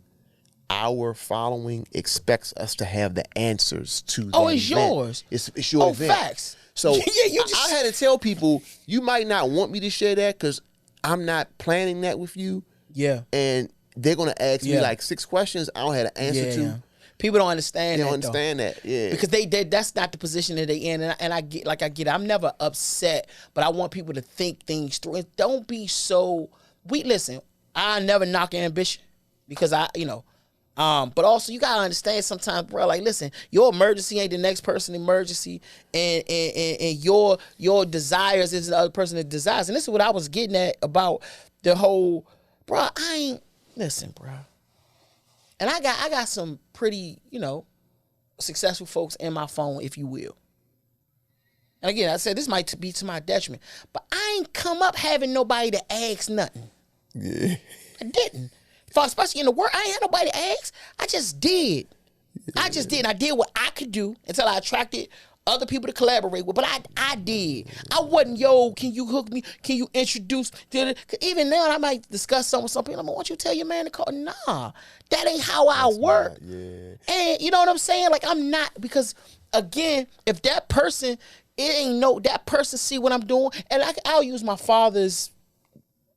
our following expects us to have the answers to that it's event. Yours. It's your event. Facts. So I had to tell people, you might not want me to share that because I'm not planning that with you. Yeah. And they're going to ask me like 6 questions I don't have an answer to. Yeah. People don't understand that. They don't understand that, yeah. Because that's not the position that they in. And I get it. I'm never upset, but I want people to think things through. And don't be so, listen, I never knock ambition because but also you got to understand sometimes, bro, like, listen, your emergency ain't the next person's emergency, and your desires is the other person's desires. And this is what I was getting at about the whole, bro, listen, bro. And I got some pretty, successful folks in my phone, if you will. And again, I said this might be to my detriment, but I ain't come up having nobody to ask nothing. Yeah. I didn't. Especially in the work, I ain't had nobody to ask. I just did. Yeah. I did what I could do until I attracted other people to collaborate with, but I did. I wasn't, yo, can you hook me? Can you introduce? Even now, I might discuss something with some people. I'm like, why don't you tell your man to call? Nah, that ain't how I work. And you know what I'm saying? Like, I'm not, because again, if that person, that person see what I'm doing, and I'll use my father's,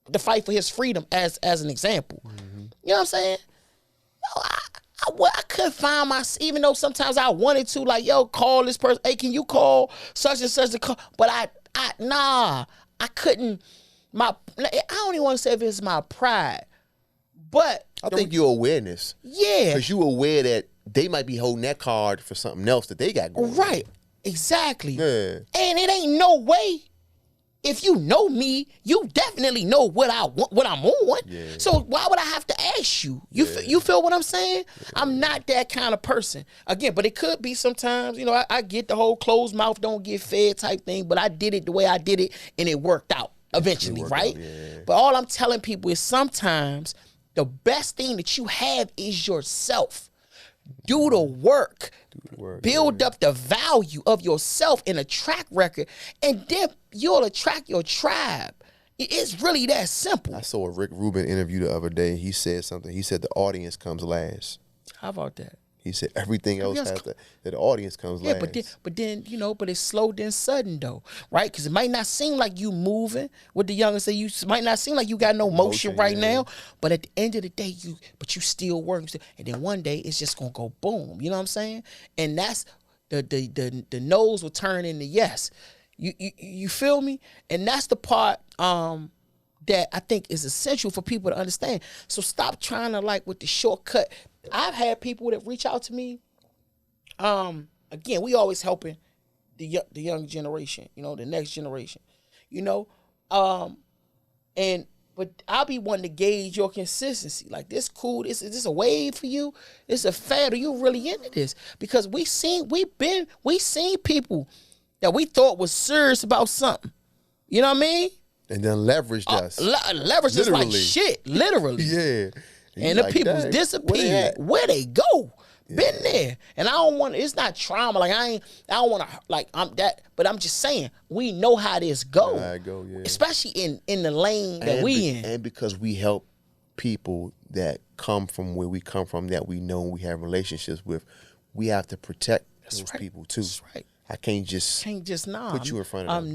the fight for his freedom as an example. Mm-hmm. You know what I'm saying? Yo, I couldn't find even though sometimes I wanted to, like, yo, call this person. Hey, can you call such and such to call? But I couldn't. I don't even want to say if it's my pride, but I think your awareness. Yeah. Because you aware that they might be holding that card for something else that they got going on. Right. Exactly. Yeah. And it ain't no way. If you know me, you definitely know what I want, what I'm on. Yeah. So why would I have to ask you? You feel what I'm saying? Yeah. I'm not that kind of person. Again, but it could be sometimes, you know, I get the whole closed mouth, don't get fed type thing, but I did it the way I did it, and it worked out eventually, right? But all I'm telling people is sometimes the best thing that you have is yourself. Do the work. Build up the value of yourself in a track record, and then you'll attract your tribe. It's really that simple. I saw a Rick Rubin interview the other day. He said something. He said the audience comes last. How about that? He said everything else has to, that the audience comes last. But then, you know, but it's slow then sudden though, right? Because it might not seem like you moving. What the youngest say, you might not seem like you got no motion right now. But at the end of the day, you still working. And then one day it's just gonna go boom. You know what I'm saying? And that's the no's will turn into yes. You feel me? And that's the part that I think is essential for people to understand. So stop trying to, like, with the shortcut. I've had people that reach out to me. Again, we always helping the young generation, you know, the next generation, you know. But I'll be wanting to gauge your consistency. Like, this cool, is this a wave for you? It's a fad. Are you really into this? Because we seen people that we thought was serious about something. You know what I mean? And then leveraged us. Leveraged us like shit, literally. Yeah. And the people's disappeared. Where they go? Yeah. Been there. And I don't want, it's not trauma. Like, I don't want to, like, but I'm just saying, we know how this go. Especially in the lane that we in. And because we help people that come from where we come from, that we know we have relationships with, we have to protect those people too. That's right. I can't just put you in front of them.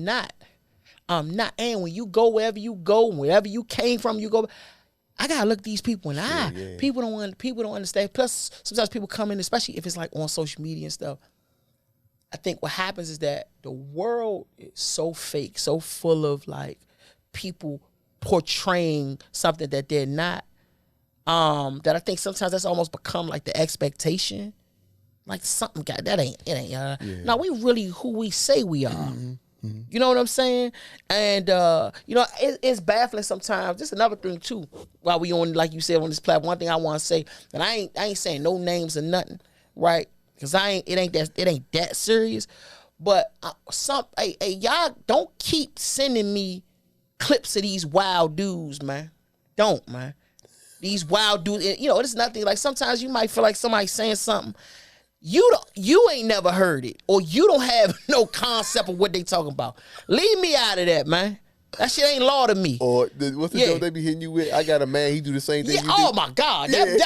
I'm not. And when you go wherever you came from, you go. I gotta look these people in the eye. Yeah. People don't understand. Plus, sometimes people come in, especially if it's like on social media and stuff. I think what happens is that the world is so fake, so full of, like, people portraying something that they're not. That I think sometimes that's almost become like the expectation. Like, something No, we really who we say we are. Mm-hmm. Mm-hmm. You know what I'm saying? And you know, it's baffling sometimes. Just another thing too. While we on, like you said, on this platform, one thing I want to say, and I ain't saying no names or nothing, right? Because it ain't that serious. But y'all don't keep sending me clips of these wild dudes, man. Don't, man. These wild dudes. You know, it's nothing. Like, sometimes you might feel like somebody's saying something. You ain't never heard it, or you don't have no concept of what they talking about. Leave me out of that, man. That shit ain't law to me. Or what's the joke they be hitting you with? I got a man, he do the same thing. Oh my God. Yeah.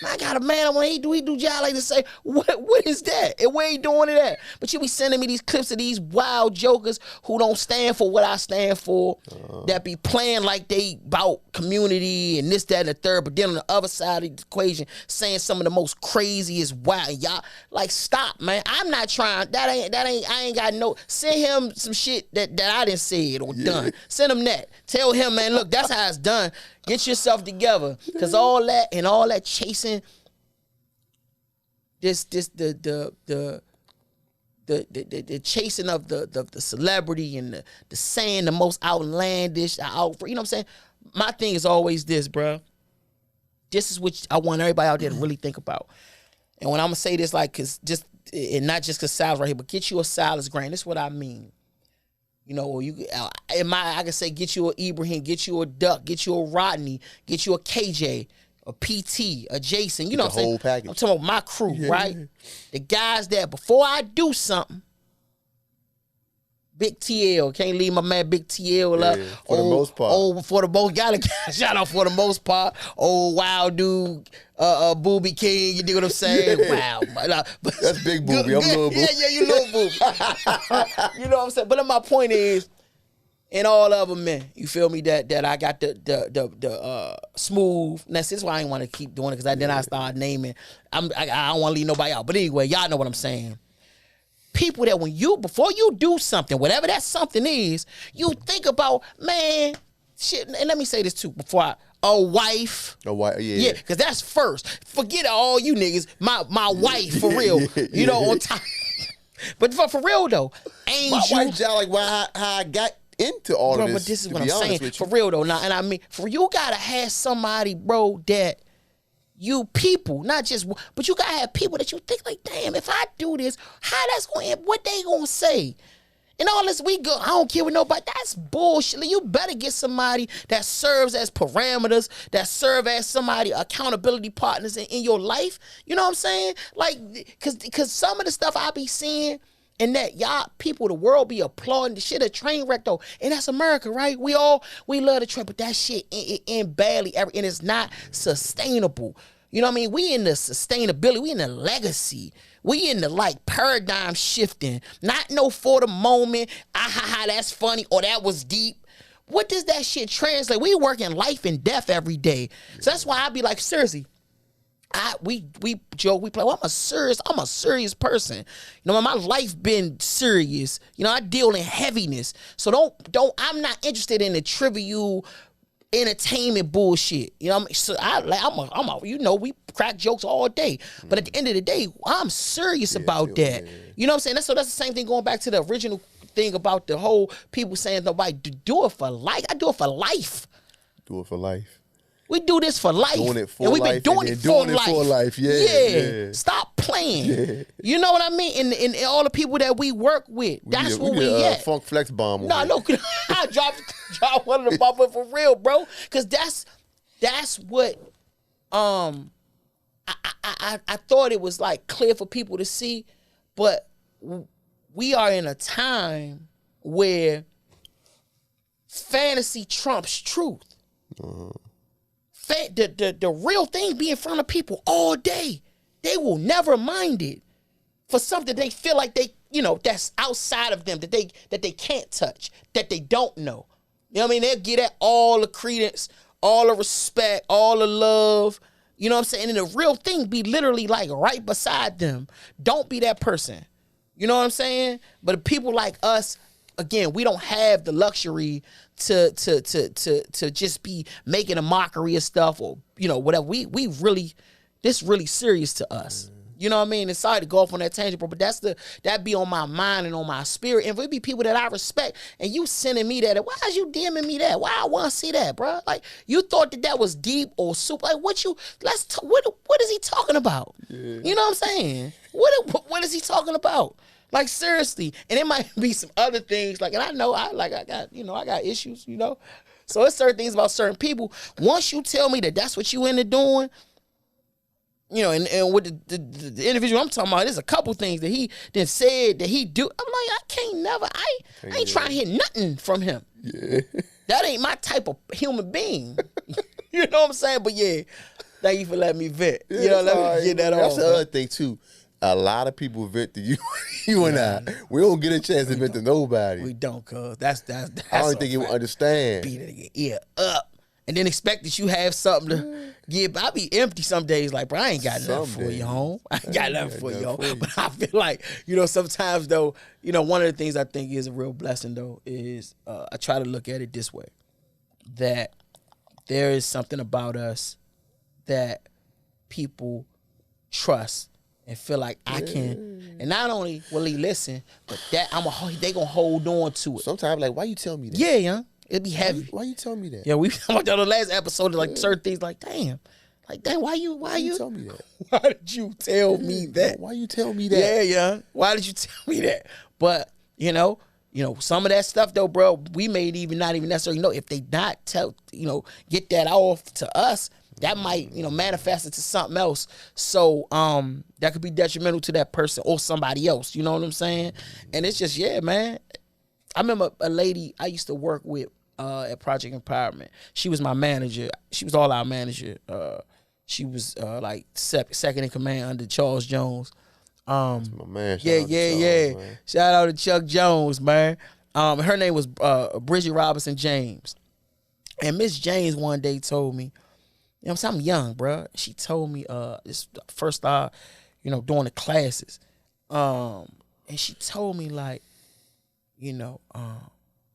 I got a man, when he do y'all like to say, what is that? And where he doing it at? But you be sending me these clips of these wild jokers who don't stand for what I stand for, that be playing like they about community and this, that, and the third, but then on the other side of the equation saying some of the most craziest wild. Y'all, like, stop, man. I'm not trying. I ain't got no. Send him some shit that I didn't say it or done. Send him that. Tell him, man, look, that's how it's done. Get yourself together. Because all that chasing the chasing of the celebrity and the saying the most outlandish, you know what I'm saying? My thing is always this, bro. This is what I want everybody out there to really think about. And when I'm gonna say this, like, and not just because Silas right here, but get you a Silas Grant. This is what I mean. You know, I can say, get you a Ibrahim, get you a Duck, get you a Rodney, get you a KJ, a PT, a Jason. You know what I'm saying? Whole package. I'm talking about my crew, right? The guys that before I do something, Big TL. Can't leave my man Big TL up. For the most part. For the most, gotta shout out for the most part. Old wild dude, Booby King, you dig what I'm saying? Wow. That's Big Booby. I'm Little Booby. Yeah, you Little Booby. You know what I'm saying? But my point is, in all of them, man, you feel me? That I got the smooth. This is why I ain't want to keep doing it, because then I start naming. I don't want to leave nobody out. But anyway, y'all know what I'm saying. People that before you do something, whatever that something is, you think about, man, shit. And let me say this too, before a wife. Yeah, because that's first. Forget all you niggas. My wife, for real. You know, on time. But for real though, Angel. My wife, like how I got into all of this. But this is what I'm saying. For real though, now, and I mean, you gotta have somebody, bro, that you people, not just, but you gotta have people that you think like, damn, if I do this, how that's going to end? What they gonna say? And all this we go, I don't care what nobody, that's bullshit. You better get somebody that serves as parameters, that serve as somebody, accountability partners in your life. You know what I'm saying? Like, cause some of the stuff I be seeing, and that y'all people, the world be applauding the shit, a train wreck though. And that's America, right? We love the train, but that shit in badly, and it's not sustainable. You know what I mean? We in the sustainability, we in the legacy. We in the like paradigm shifting. Not no for the moment, that's funny, or that was deep. What does that shit translate? We working life and death every day. So that's why I be like, seriously, we joke, we play. Well, I'm a serious person. You know, my life been serious. You know, I deal in heaviness. So don't. I'm not interested in the trivial entertainment bullshit. You know what I mean? So I'm a, you know, we crack jokes all day. But at the end of the day, I'm serious about that. Man. You know what I'm saying? So that's the same thing going back to the original thing about the whole people saying nobody do it for life. I do it for life. Do it for life. We do this for life. Doing it for and we've been life. doing it for life. Yeah. Stop playing. Yeah. You know what I mean? And all the people that we work with, that's where we at. Funk Flex Bomb. No, I drop one of the bomb for real, bro. Because that's what I thought it was like clear for people to see, but we are in a time where fantasy trumps truth. Uh-huh. The real thing be in front of people all day. They will never mind it for something they feel like they, you know, that's outside of them, that they can't touch, that they don't know. You know what I mean? They'll get that all the credence, all the respect, all the love. You know what I'm saying? And the real thing be literally like right beside them. Don't be that person. You know what I'm saying? But people like us, again, we don't have the luxury to just be making a mockery of stuff, or, you know, whatever. We really, this really serious to us. You know what I mean? It's sorry to go off on that tangent, bro, but that be on my mind and on my spirit. And if it be people that I respect, and you sending me that, why is you DMing me that? Why I want to see that, bro? Like, you thought that was deep or super? Like, what is he talking about? Yeah. You know what I'm saying? What is he talking about? Like, seriously. And it might be some other things. Like, and I know I got issues, you know. So it's certain things about certain people. Once you tell me that that's what you into doing, you know, and with the individual I'm talking about, there's a couple things that he then said that he do. I'm like, I ain't trying to hear nothing from him. Yeah. That ain't my type of human being. You know what I'm saying? But yeah, thank you for letting me vent. Yeah, you know, let me get that off. That's the other thing too. A lot of people vent to you and I. We don't get a chance to vent to nobody. We don't, cuz that's I don't think you understand. Beat it ear up. And then expect that you have something to give. I be empty some days, like, bro, I ain't got nothing for you, home. I ain't got nothing for you, home. But I feel like, you know, sometimes though, you know, one of the things I think is a real blessing though is I try to look at it this way, that there is something about us that people trust and feel like I can, and not only will he listen, but that they gonna hold on to it. Sometimes, like, why you tell me that? Yeah, young, it'd be heavy. Why you tell me that? Yeah, we talked about the last episode, like certain things, like damn, why you tell me that? Why did you tell me that? Why you tell me that? Yeah, young, why did you tell me that? But you know, some of that stuff though, bro, we may not even necessarily know if they not get that off to us. That might, manifest into something else. So that could be detrimental to that person or somebody else. You know what I'm saying? And it's just, yeah, man. I remember a lady I used to work with at Project Empowerment. She was my manager. She was all our manager. She was like second in command under Charles Jones. That's my man. Man. Shout out to Chuck Jones, man. Her name was Bridget Robinson James. And Miss James one day told me, you know, I'm young, bro. She told me this first doing the classes. And she told me like, you know,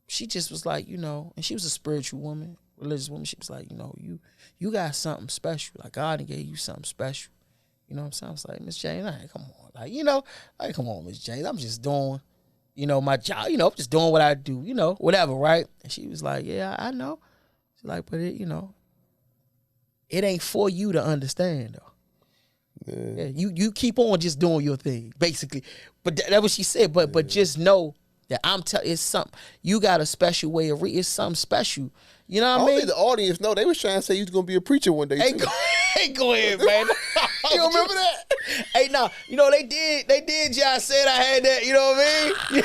she just was like, you know, and she was a spiritual woman, religious woman. She was like, you know, you got something special. Like God gave you something special. You know what I'm saying? I was like, Miss James, come on. Like, you know, like, come on, Miss James. I'm just doing, you know, my job. You know, I'm just doing what I do, you know, whatever, right? And she was like, yeah, I know. She's like, but it, you know, it ain't for you to understand, though. Yeah, you keep on just doing your thing, basically. But that's what she said. But just know that it's something. You got a special way of it's something special. You know what I mean? Think the audience know. They was trying to say you was gonna be a preacher one day. Hey, go ahead, man. You don't remember that? Hey, no. You know, they did just said I had that, you know what I mean?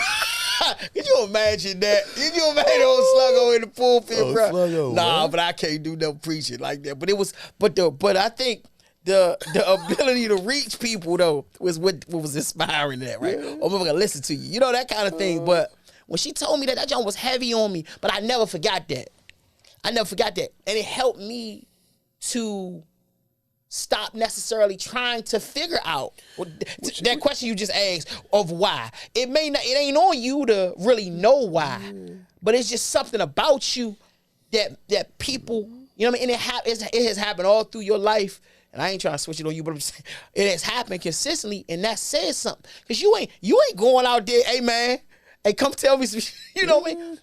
Could you imagine that? Could you imagine old Sluggo in the pulpit, bro? Sluggo, nah, man. But I can't do no preaching like that. But I think the ability to reach people though was what was inspiring that, right? Yeah. Or I'm gonna listen to you. You know, that kind of thing. But when she told me that joint was heavy on me, but I never forgot that. And it helped me to stop necessarily trying to figure out that question you just asked of why. It ain't on you to really know why, but it's just something about you that people, you know what I mean? And it has happened all through your life. And I ain't trying to switch it on you, but I'm saying it has happened consistently, and that says something. Cause you ain't going out there, hey man, hey, come tell me some, you know what I mean?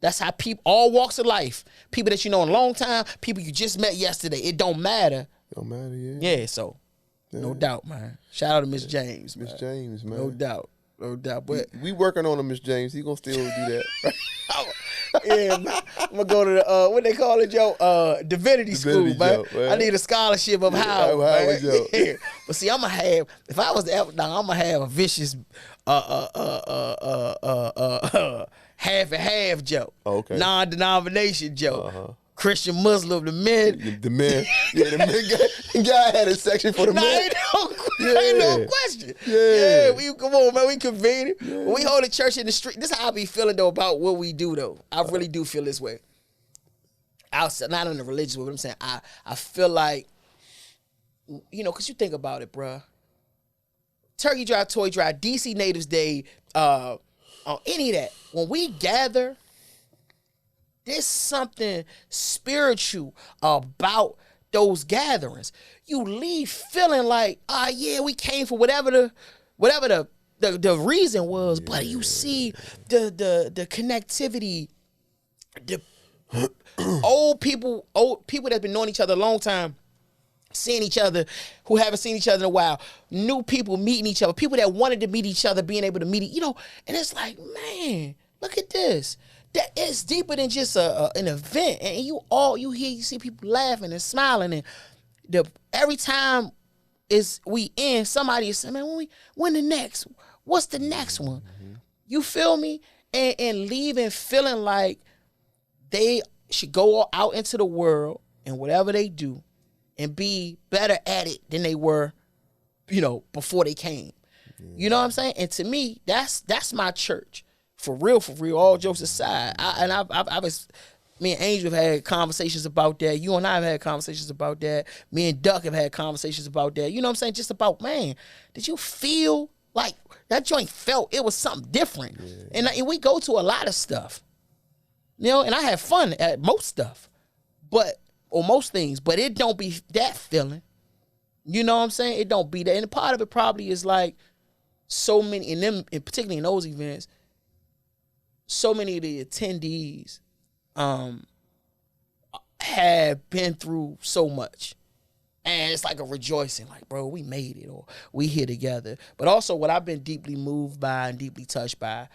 That's how people, all walks of life, people that you know in a long time, people you just met yesterday, it don't matter. Don't matter, yeah. Yeah, so no doubt, man. Shout out to Miss James, man. Miss James, man. No doubt. But we working on him, Miss James. He gonna still do that. Yeah, man. I'm gonna go to the what they call it, Joe? Divinity school, man. I need a scholarship of Howard, man. Yeah. But see, I'm gonna have, if I was the I'm gonna have a vicious half and half Joe. Okay. Non-denomination Joe. Christian Muslim, the men. The men. Yeah, the men guy had a section for the men. Ain't no question. Yeah, come on, man. We convenient. Yeah. We hold a church in the street. This is how I be feeling, though, about what we do, though. I really do feel this way. Outside, not in the religious way, but I'm saying I feel like, you know, because you think about it, bruh. Turkey Drive, Toy Drive, DC Natives Day, on any of that. When we gather, there's something spiritual about those gatherings. You leave feeling like, yeah, we came for whatever the reason was, but you see the connectivity, the old people that's been knowing each other a long time, seeing each other who haven't seen each other in a while, new people meeting each other, people that wanted to meet each other being able to meet, you know, and it's like, man, look at this. That is deeper than just an event, and you see people laughing and smiling, and every time we end, somebody is saying, man, when the next? What's the next one? Mm-hmm. You feel me? And leaving feeling like they should go out into the world and whatever they do, and be better at it than they were, you know, before they came. Yeah. You know what I'm saying? And to me, that's my church. For real, all jokes aside. Me and Angel have had conversations about that. You and I have had conversations about that. Me and Duck have had conversations about that. You know what I'm saying? Just about, man, did you feel like that joint felt it was something different? Yeah. And we go to a lot of stuff. You know, and I have fun at most stuff. Or most things, but it don't be that feeling. You know what I'm saying? It don't be that. And part of it probably is like so many, and particularly in those events, so many of the attendees have been through so much. And it's like a rejoicing, like, bro, we made it, or we here together. But also what I've been deeply moved by and deeply touched by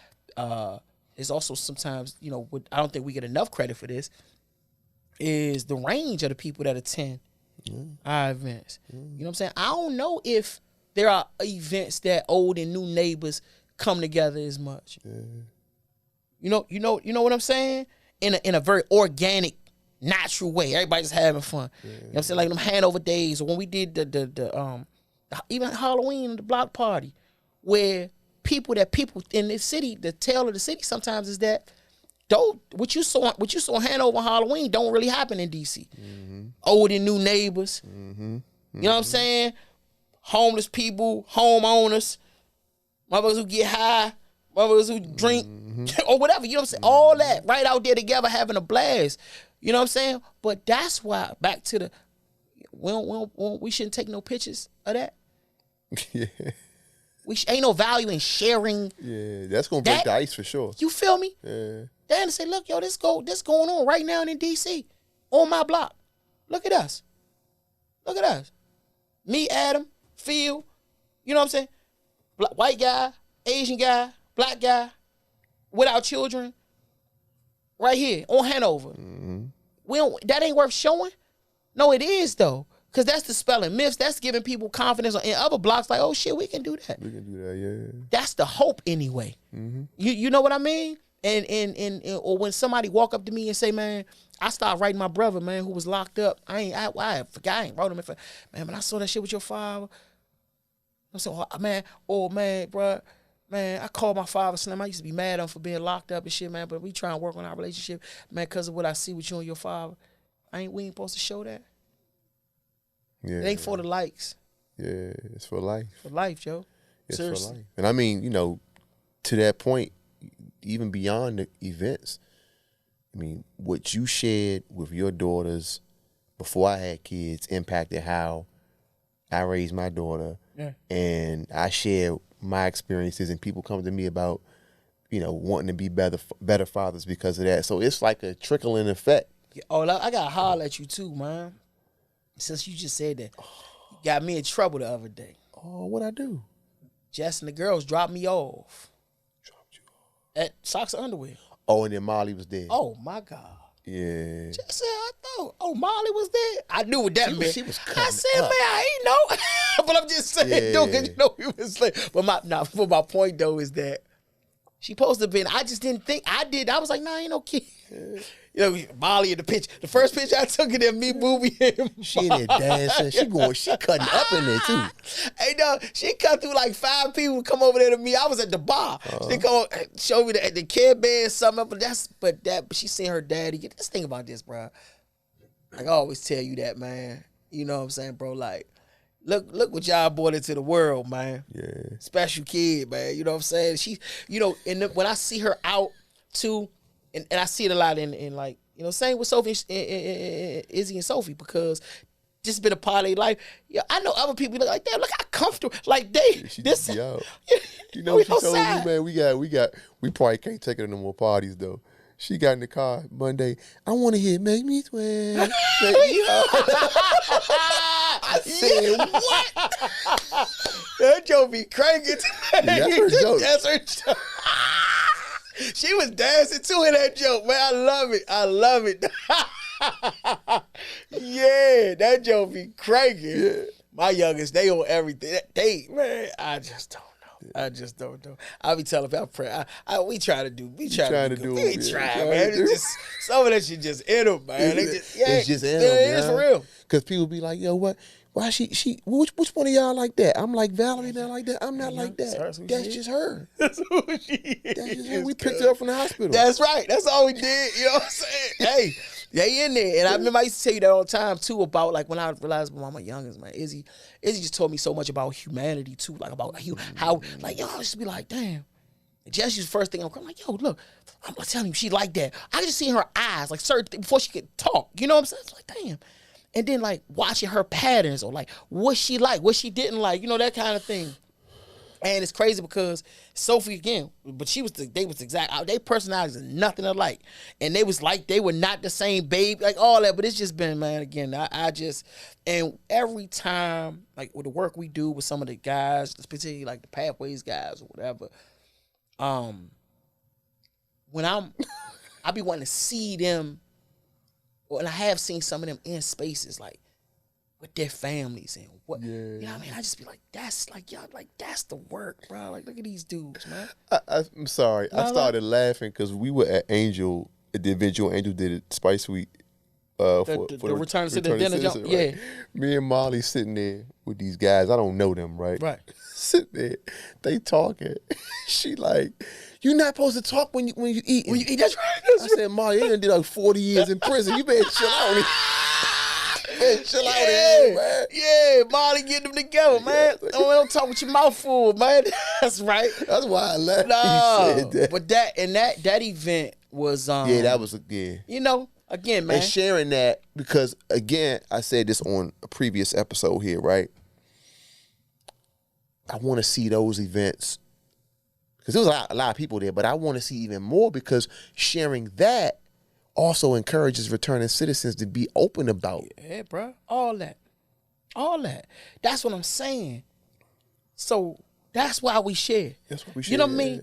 is also sometimes, you know, I don't think we get enough credit for this, is the range of the people that attend our events. You know what I'm saying? I don't know if there are events that old and new neighbors come together as much. You You know what I'm saying? In a very organic, natural way. Everybody's having fun. You know what I'm saying? Like them handover days, or when we did the even Halloween, the block party, where people in this city, the tale of the city sometimes is that what you saw handover Halloween don't really happen in DC. Old and new neighbors. You know what I'm saying? Homeless people, homeowners, motherfuckers who get high, motherfuckers who drink, or whatever. You know what I'm saying? All that right out there together having a blast. You know what I'm saying? But that's why, back to the, we shouldn't take no pictures of that. Yeah. Ain't no value in sharing. Yeah, that's gonna break the ice for sure. You feel me? Yeah. Then say, look, yo, this going on right now in DC, on my block. Look at us. Look at us. Me, Adam, Phil. You know what I'm saying? White guy, Asian guy, black guy, without children. Right here on Hanover. That ain't worth showing. No, it is though. Because that's dispelling myths. That's giving people confidence in other blocks. Like, oh shit, we can do that. We can do that, yeah. That's the hope anyway. You know what I mean? And or when somebody walk up to me and say, man, I started writing my brother, man, who was locked up. I forgot, I ain't wrote him. Man, when I saw that shit with your father, I said, man, bro, man, I called my father, Slim. I used to be mad at him for being locked up and shit, man. But we try and work on our relationship, man, because of what I see with you and your father. We ain't supposed to show that. Yeah, it ain't for the likes. Yeah, it's for life. For life, Joe. It's Seriously. for life. And I mean, you know, to that point, even beyond the events, I mean, what you shared with your daughters before I had kids impacted how I raised my daughter. Yeah. And I share my experiences, and people come to me about, you know, wanting to be better fathers because of that. So it's like a trickling effect. Oh, I got to holler at you too, man. Since you just said that, you got me in trouble the other day. Oh, what'd I do? Jess and the girls dropped me off. Dropped you off? At Socks and Underwear. Oh, and then Molly was there. Oh, my God. Yeah. Jess said, I thought, Molly was there. I knew what that meant. She was I said, up. man, I ain't know. But I'm just saying, though, because you know we was like, but my point, though, is that she supposed to have been, I just didn't think, I was like, nah, ain't no kid. Yeah. You know, Molly in the picture. The first picture I took of them, me, Booby, and she in there dancing. She cutting up in there too. Hey, no, she cut through like 5 people come over there to me. I was at the bar. She come show me the Care Bear something, but she seen her daddy. Let's think about this, bro. Like I always tell you that, man. You know what I'm saying, bro? Like, look what y'all brought into the world, man. Yeah. Special kid, man. You know what I'm saying? She, you know, and when I see her out too. And I see it a lot in like, you know, same with Sophie, Izzy and Sophie, because this has been a part of their life. Yeah, I know other people look like, damn, look how comfortable. Like this. You know what she told me, man? We probably can't take her to no more parties though. She got in the car Monday. I want to hear "Make Me Sweat." I said, what? That joke be cranking. That's her joke. That's her joke. She was dancing too in that joke, man. I love it. Yeah, that joke be cranking. Yeah. My youngest, they on everything. Man, I just don't know. I just don't know. I be telling people, we try to do. We try to do. We try, man. It's just some of that shit just in them, man. It's just in them. It is for real. Because people be like, yo, what? Why which one of y'all like that? I'm like Valerie, not like that. I'm not like that. That's just her. That's who she is. That's just her. We picked her up from the hospital. That's right. That's all we did. You know what I'm saying? Hey, they in there. And I remember I used to tell you that all the time too, about like when I realized my youngest, man, Izzy just told me so much about humanity too, like about how like, yo, I used to be like, damn. And Jessie's first thing I'm like, yo, look, I'm telling you, she like that. I just see in her eyes, like certain things before she could talk. You know what I'm saying? It's like, damn. And then like watching her patterns or like what she liked, what she didn't like, you know, that kind of thing. And it's crazy because Sophie again, but they personalities are nothing alike. And they were not the same babe, like all that, but it's just been, man, again, and every time, like with the work we do with some of the guys, particularly like the Pathways guys or whatever, when I be wanting to see them, and I have seen some of them in spaces like with their families and what you know what I mean? I just be like, that's like y'all like that's the work, bro. Like look at these dudes, man. I'm sorry. I started laughing because we were at Angel, the eventual Angel did it Spice Week. For the Return to the Dinner jump. Right? Yeah. Me and Molly sitting there with these guys. I don't know them, right? Right. Sitting there, they talking. She like, you're not supposed to talk when you eat. When you eat, that's right. I said, Molly, you done did like 40 years in prison. You better chill out. Chill out here, man. Yeah, Molly getting them together, man. Don't talk with your mouth full, man. That's right. That's why I left. No, but that event was that was you know, again, man. And sharing that because again, I said this on a previous episode here, right? I want to see those events because there was a lot of people there, but I want to see even more because sharing that also encourages returning citizens to be open about. Yeah, bro. All that. That's what I'm saying. So that's why we share. That's why we share. You know what I mean?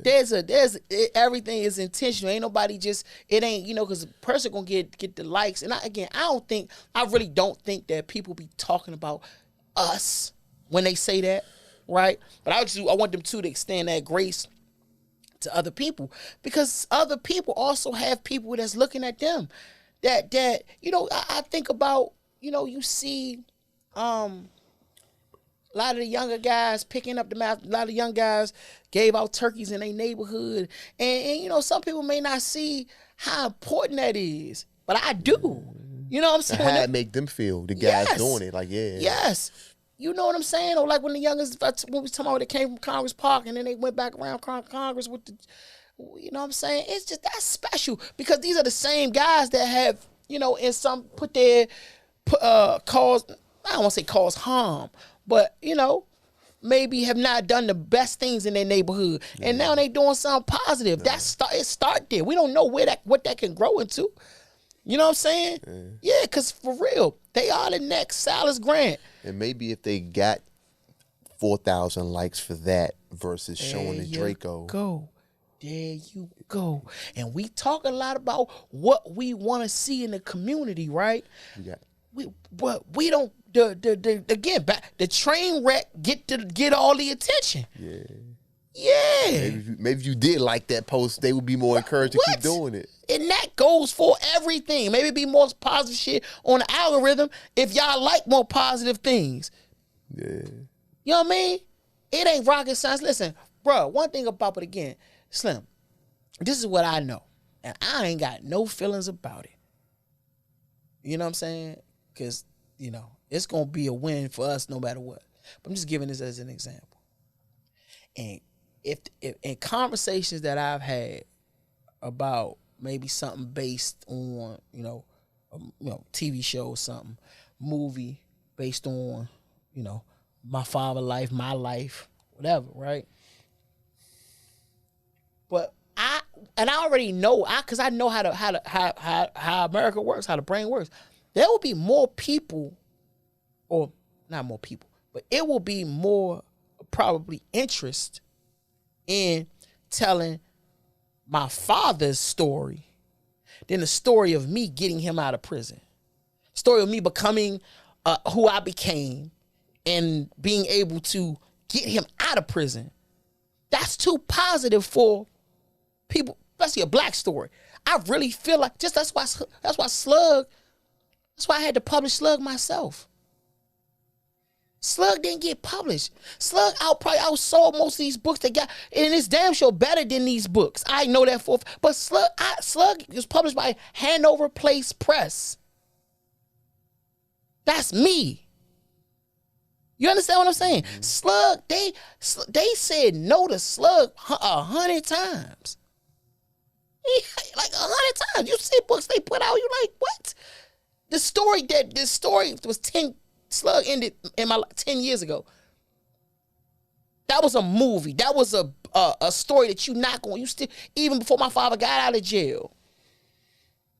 Everything is intentional. Ain't nobody just, it ain't, you know, because a person gonna get the likes. And I really don't think that people be talking about us when they say that, right? But I want them to extend that grace to other people because other people also have people that's looking at them that you know, I think about, you know, you see a lot of the younger guys picking up the map. A lot of young guys gave out turkeys in their neighborhood and you know, some people may not see how important that is, but I do. You know what I'm saying? How it make them feel, the guys doing it, like yes. You know what I'm saying? Or like when the youngest, when we talking about they came from Congress Park and then they went back around Congress with the, you know what I'm saying? It's just, that's special because these are the same guys that have, you know, in some, put their, cause, I don't want to say cause harm, but, you know, maybe have not done the best things in their neighborhood. And now they doing something positive. It start there. We don't know what that can grow into. You know what I'm saying? Yeah, because for real, they are the next Silas Grant. And maybe if they got 4,000 likes for that versus showing the Draco. There you go. And we talk a lot about what we want to see in the community, right? We don't the train wreck get all the attention. Yeah. Maybe if you did like that post, they would be more encouraged to keep doing it. And that goes for everything. Maybe be more positive shit on the algorithm if y'all like more positive things. Yeah. You know what I mean? It ain't rocket science. Listen, bro, one thing about it again, Slim, this is what I know. And I ain't got no feelings about it. You know what I'm saying? Because, you know, it's going to be a win for us no matter what. But I'm just giving this as an example. And if in conversations that I've had about maybe something based on, you know, TV show or something, movie based on, you know, my father life, my life, whatever, right? But I already know, because I know how America works, how the brain works. There will be more people, or not more people, but it will be more probably interest in telling my father's story than the story of me getting him out of prison. Story of me becoming who I became and being able to get him out of prison. That's too positive for people, especially a black story. I really feel like that's why Slug, that's why I had to publish Slug myself. Slug didn't get published. Slug outsold most of these books they got, and it's damn sure better than these books. I know that for, but Slug was published by Hanover Place Press. That's me. You understand what I'm saying? Mm-hmm. Slug, they said no to Slug 100 times. Like 100 times. You see books they put out, you like, what? This story was 10. Slug ended in my 10 years ago. That was a movie. That was a story that you still, even before my father got out of jail.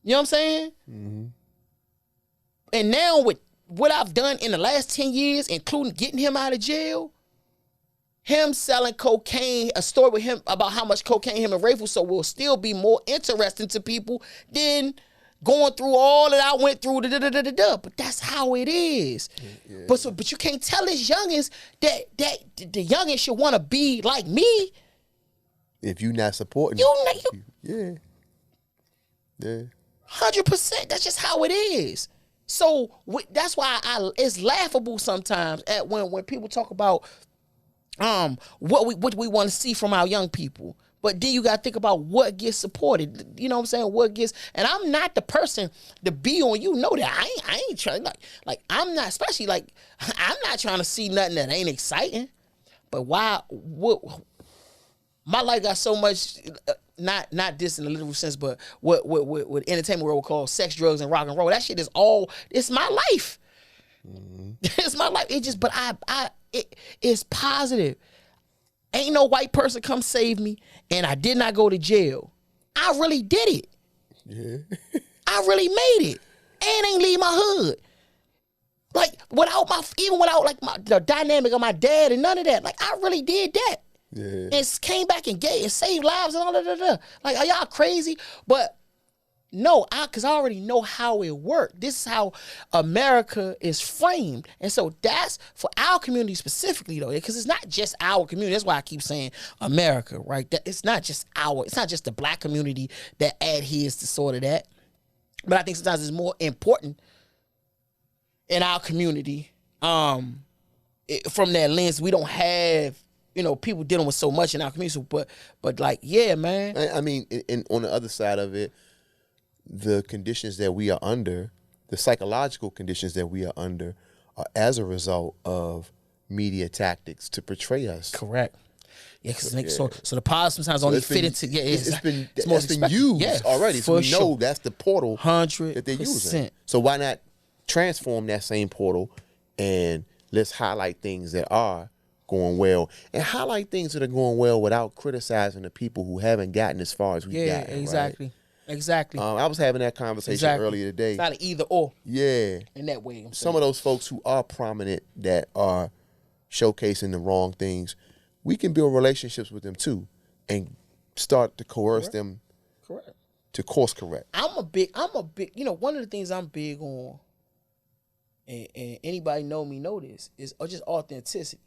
You know what I'm saying? Mm-hmm. And now with what I've done in the last 10 years, including getting him out of jail, him selling cocaine, a story with him about how much cocaine him and Rayful so will still be more interesting to people than going through all that I went through, but that's how it is. Yeah. But you can't tell this youngins that the youngins should want to be like me. If you not supporting, yeah, 100%. That's just how it is. So that's why it's laughable sometimes at when people talk about what we want to see from our young people. But then you got to think about what gets supported. You know what I'm saying? What gets, and I'm not the person to be on, you know that. I ain't trying, like I'm not, especially like, I'm not trying to see nothing that ain't exciting. But my life got so much, not this in the literal sense, but what entertainment world we call sex, drugs, and rock and roll. That shit is it's my life. Mm-hmm. It's my life. It's positive. Ain't no white person come save me, and I did not go to jail. I really did it. Yeah. I really made it, and ain't leave my hood. Like without the dynamic of my dad and none of that. Like I really did that. Yeah. And came back and saved lives and all that. Like, are y'all crazy? But no, because I already know how it worked. This is how America is framed. And so that's for our community specifically, though, because it's not just our community. That's why I keep saying America, right? It's not just the black community that adheres to sort of that. But I think sometimes it's more important in our community from that lens. We don't have, people dealing with so much in our community. But like, yeah, man. I mean, and on the other side of it, the conditions that we are under, the psychological conditions that we are under, are as a result of media tactics to portray us. Correct. Yeah, because so the positive sometimes only fit into. Yeah, it's been used already. So we know that's the portal 100% that they're using. So why not transform that same portal and let's highlight things that are going well and highlight things that are going well without criticizing the people who haven't gotten as far as we've gotten. Exactly. Right? Exactly. I was having that conversation earlier today. It's not an either or. Yeah. In that way. Some of those folks who are prominent that are showcasing the wrong things, we can build relationships with them too and start to coerce them to course correct. I'm a big, one of the things I'm big on, and anybody know this, is just authenticity.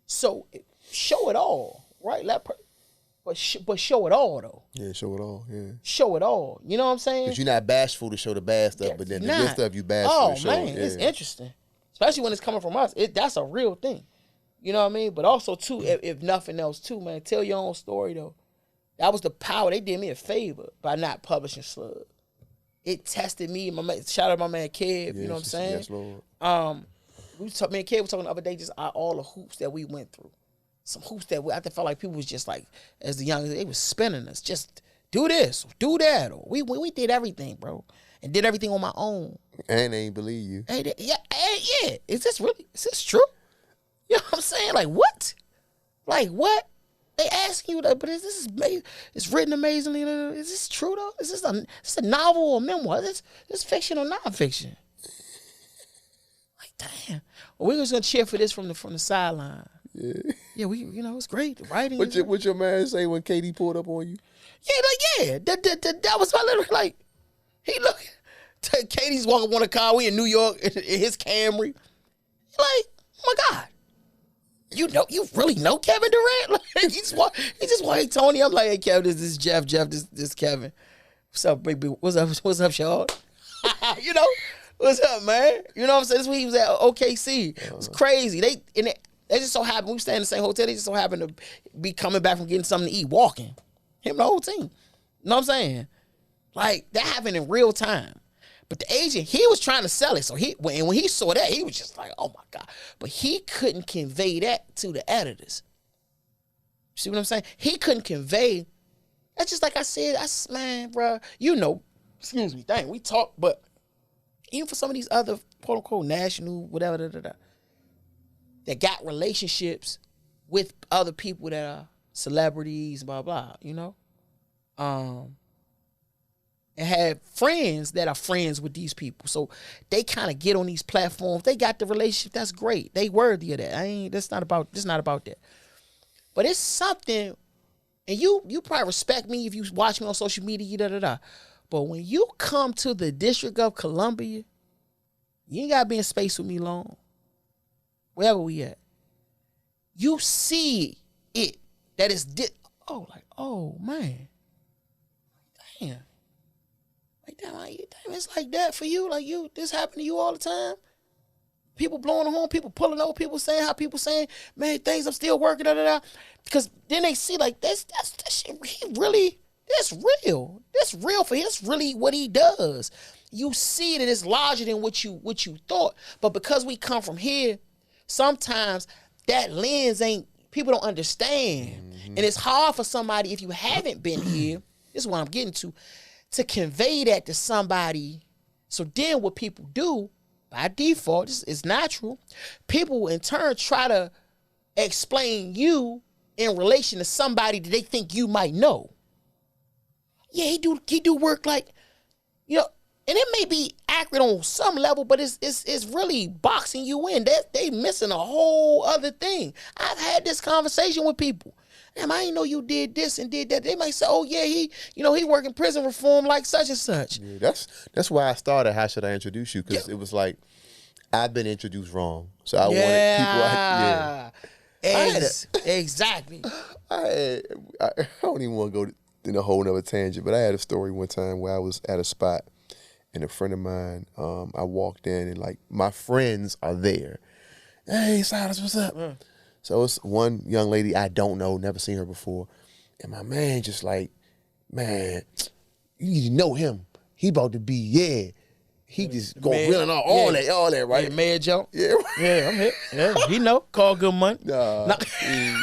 So show it all, right? But show it all, though. Yeah, show it all, yeah. Show it all. You know what I'm saying? Because you're not bashful to show the bad stuff, but then the good stuff you bashful to show. Oh, man, it's interesting. Especially when it's coming from us. That's a real thing. You know what I mean? But also, too, if nothing else, too, man, tell your own story, though. That was the power. They did me a favor by not publishing Slug. It tested me. Shout out to my man Kev, you know what I'm saying? Yes, Lord. Me and Kev were talking the other day, just all the hoops that we went through. Some hoops that I felt like people was just like, as the young, they was spinning us. Just do this, do that. Or we did everything, bro. And did everything on my own. And they ain't believe you. Yeah. Is this true? You know what I'm saying? Like what? Like what? They ask you, but it's written amazingly. Is this true though? Is this a novel or a memoir? Is this fiction or nonfiction? Like damn. Well, we're just gonna cheer for this from the sideline. Yeah, it's great. The writing. What your man say when Katie pulled up on you? Yeah, that was my little like. He look. Katie's walking on a car. We in New York in his Camry. Like, oh my God. You really know Kevin Durant? Like, he just walked. Hey, Tony. I'm like, hey, Kevin, this is Jeff. This Kevin. What's up, baby? What's up, Sean? What's up, man? You know what I'm saying? This week he was at OKC. It was crazy. They just so happened, we stay in the same hotel, they just so happened to be coming back from getting something to eat, walking. Him and the whole team. You know what I'm saying? Like, that happened in real time. But the agent, he was trying to sell it. So when he saw that, he was just like, oh my God. But he couldn't convey that to the editors. See what I'm saying? He couldn't convey. That's just like I said, man, bro, excuse me, dang, we talk, but even for some of these other quote unquote national, whatever, that got relationships with other people that are celebrities, blah, blah, and have friends that are friends with these people. So they kind of get on these platforms. They got the relationship. That's great. They worthy of that. That's not about that. But it's something, and you probably respect me if you watch me on social media, But when you come to the District of Columbia, you ain't gotta be in space with me long. Wherever we at, you see it. That is oh man, damn. Like damn, it's like that for you. Like this happen to you all the time. People blowing the horn, people pulling over, people saying, man, things I'm still working, Because then they see like that shit. That's real. That's real for him. That's really what he does. You see that it's larger than what you thought. But because we come from here, sometimes that lens people don't understand. Mm-hmm. And it's hard for somebody, if you haven't been here, this is what I'm getting to convey that to somebody. So then what people do, by default, it's natural. People in turn try to explain you in relation to somebody that they think you might know. Yeah, he do work like, and it may be accurate on some level, but it's really boxing you in. They missing a whole other thing. I've had this conversation with people. Damn, I didn't know you did this and did that. They might say, oh yeah, he working prison reform like such and such. Yeah, that's why I started How Should I Introduce You? Because it was like, I've been introduced wrong. So I wanted people exactly. I don't even want to go in a whole nother tangent, but I had a story one time where I was at a spot and a friend of mine, I walked in and like my friends are there. Hey, Silas, what's up? So it's one young lady I don't know, never seen her before. And my man just like, man, you need to know him. He about to be, he just go reeling off all that, right? Yeah, Mayor Joe. Yeah. Yeah, I'm here. Yeah, he know. Call good money. No, not a chance.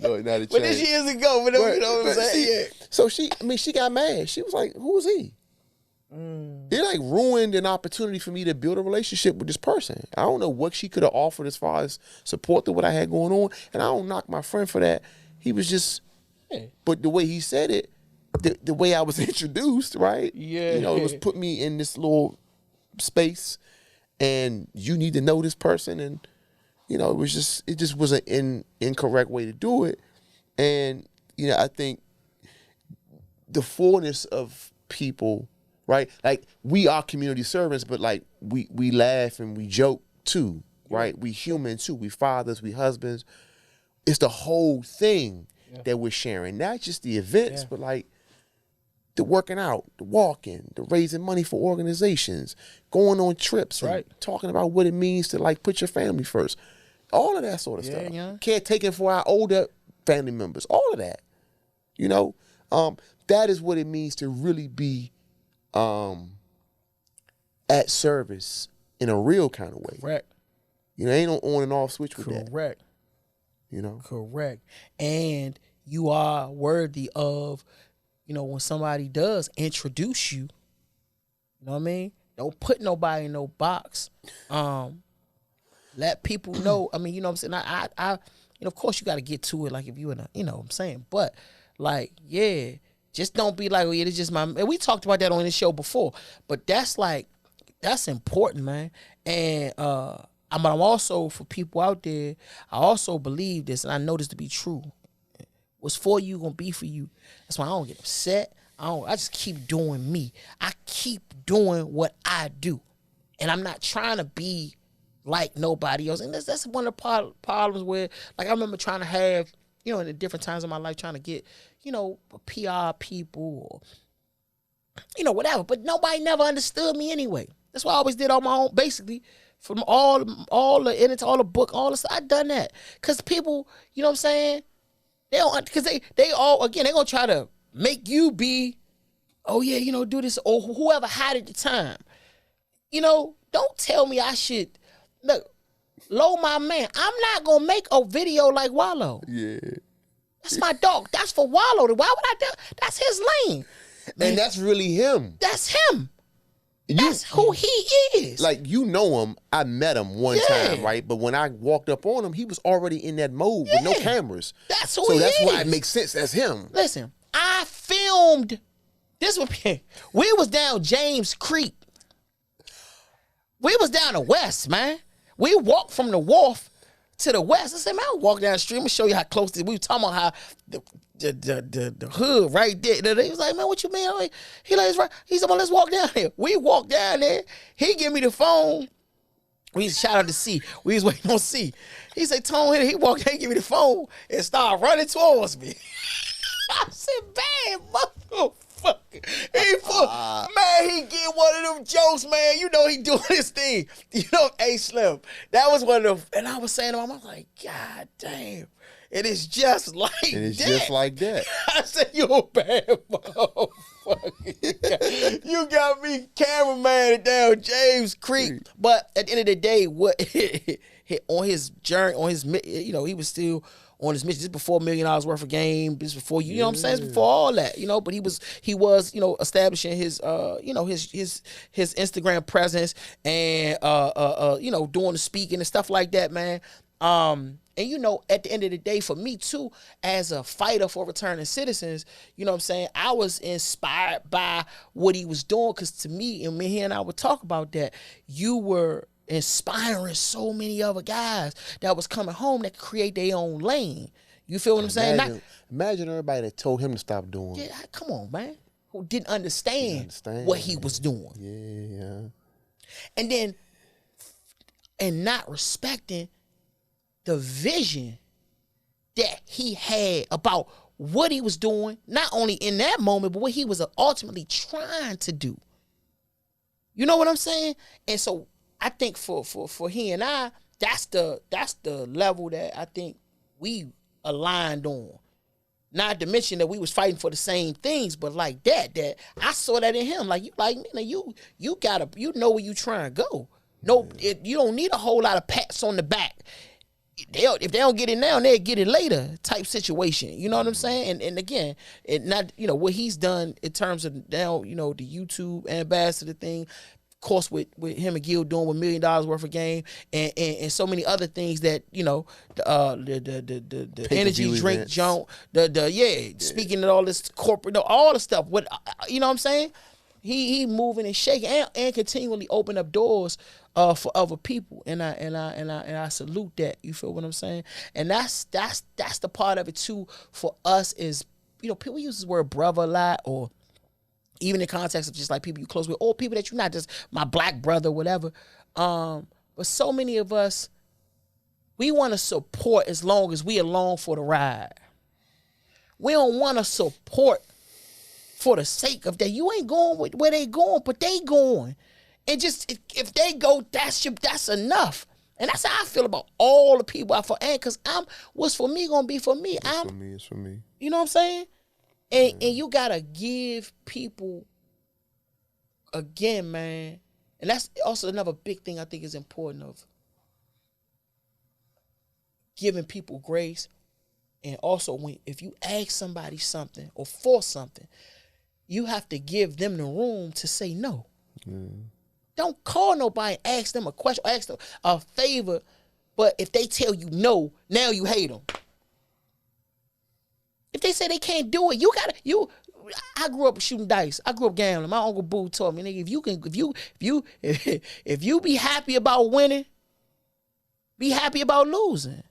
But this years ago, you know what I'm saying? So she got mad. She was like, who is he? It like ruined an opportunity for me to build a relationship with this person. I don't know what she could have offered as far as support to what I had going on. And I don't knock my friend for that. He was just, but the way he said it, the way I was introduced, right? Yeah. It was put me in this little space and you need to know this person. And, it just was an incorrect way to do it. And, I think the fullness of people, right? Like we are community servants, but like we laugh and we joke too, right? We human too. We fathers, we husbands. It's the whole thing that we're sharing, not just the events, but like the working out, the walking, the raising money for organizations, going on trips, and talking about what it means to like put your family first. All of that sort of stuff. Yeah. Caretaking for our older family members, all of that. That is what it means to really be at service in a real kind of way. Correct. Ain't no on and off switch with that. Correct. Correct. And you are worthy of, when somebody does introduce you, you know what I mean? Don't put nobody in no box. Let people know. I mean, you know what I'm saying? I of course you got to get to it like if you in a, you know what I'm saying? But like, just don't be like, it's just my, and we talked about that on this show before, but that's important, man. And I'm also, for people out there, I also believe this, and I know this to be true. What's for you gonna be for you. That's why I don't get upset. I just keep doing me. I keep doing what I do. And I'm not trying to be like nobody else. And that's one of the problems where, like, I remember trying to have, in the different times of my life, trying to get, PR people or, whatever. But nobody never understood me anyway. That's why I always did on my own, basically, from all the edits, all the book, all the stuff. I done that. Because people, you know what I'm saying? They don't, because they all, again, they going to try to make you be, oh yeah, do this, or whoever had at the time. Don't tell me I should, look, Lo, my man, I'm not going to make a video like Wallow. Yeah. That's my dog. That's for Wallow. Why would I do? That's his lane. And that's really him. That's him. That's who he is. Like, him. I met him one time, right? But when I walked up on him, he was already in that mode with no cameras. That's who he is. So that's why it makes sense. That's him. Listen, I filmed. We was down James Creek. We was down the west, man. We walked from the wharf to the west. I said, man, I'll walk down the street. I'm gonna show you how close we were talking about how the hood right there. He was like, man, what you mean? He like, it's right. He said, well, let's walk down there. We walked down there. He give me the phone. We shout out to C. We was waiting on C. He said, Tone, he walked in, give me the phone, and started running towards me. I said, bad motherfucker. Man, he get one of them jokes, man. You know he doing his thing. You know, Slim. That was one of them. And I was saying to him, I was like, God damn. It is just like that. It is just like that. I said, you a bad motherfucker. You got me cameraman down James Creek. But at the end of the day, what on his journey, he was still on his mission. This is before $1 million worth of game. This is before you know what I'm saying? This is before all that, But he was establishing his his Instagram presence and doing the speaking and stuff like that, man. And at the end of the day, for me too, as a fighter for returning citizens, you know what I'm saying, I was inspired by what he was doing, because to me, and he and I would talk about that, you were inspiring so many other guys that was coming home that could create their own lane. You feel what I'm saying? Imagine everybody that told him to stop doing. Yeah, come on, man. Who didn't understand what he was doing. Yeah. And then, and not respecting the vision that he had about what he was doing, not only in that moment, but what he was ultimately trying to do. You know what I'm saying? And so I think for he and I, that's the level that I think we aligned on. Not to mention that we was fighting for the same things, but like that I saw that in him. Like you gotta, know where you trying to go. No, you don't need a whole lot of pats on the back. If they don't get it now, they'll get it later type situation. You know what I'm saying? And again, what he's done in terms of now, the YouTube ambassador thing, of course, with him and Gil doing $1 million worth of game and so many other things that, the energy drink junk, speaking of all this corporate, all the stuff. What you know what I'm saying? He moving and shaking and continually open up doors for other people, and I salute that. You feel what I'm saying? And that's the part of it too for us is, people use this word brother a lot, or even in context of just like people you close with, or people that you're not just my black brother, whatever. But so many of us, we want to support as long as we along for the ride. We don't want to support for the sake of that. You ain't going with where they going, but they going. And just if they go, that's enough. And that's how I feel about all the people I fought. And because what's for me gonna be for me. It's for me. You know what I'm saying? And you gotta give people, again, man. And that's also another big thing I think is important of giving people grace. And also if you ask somebody something or for something, you have to give them the room to say no. Don't call nobody and ask them a question, ask them a favor, but if they tell you no, now you hate them. If they say they can't do it, I grew up shooting dice. I grew up gambling. My Uncle Boo taught me, nigga, if you be happy about winning, be happy about losing.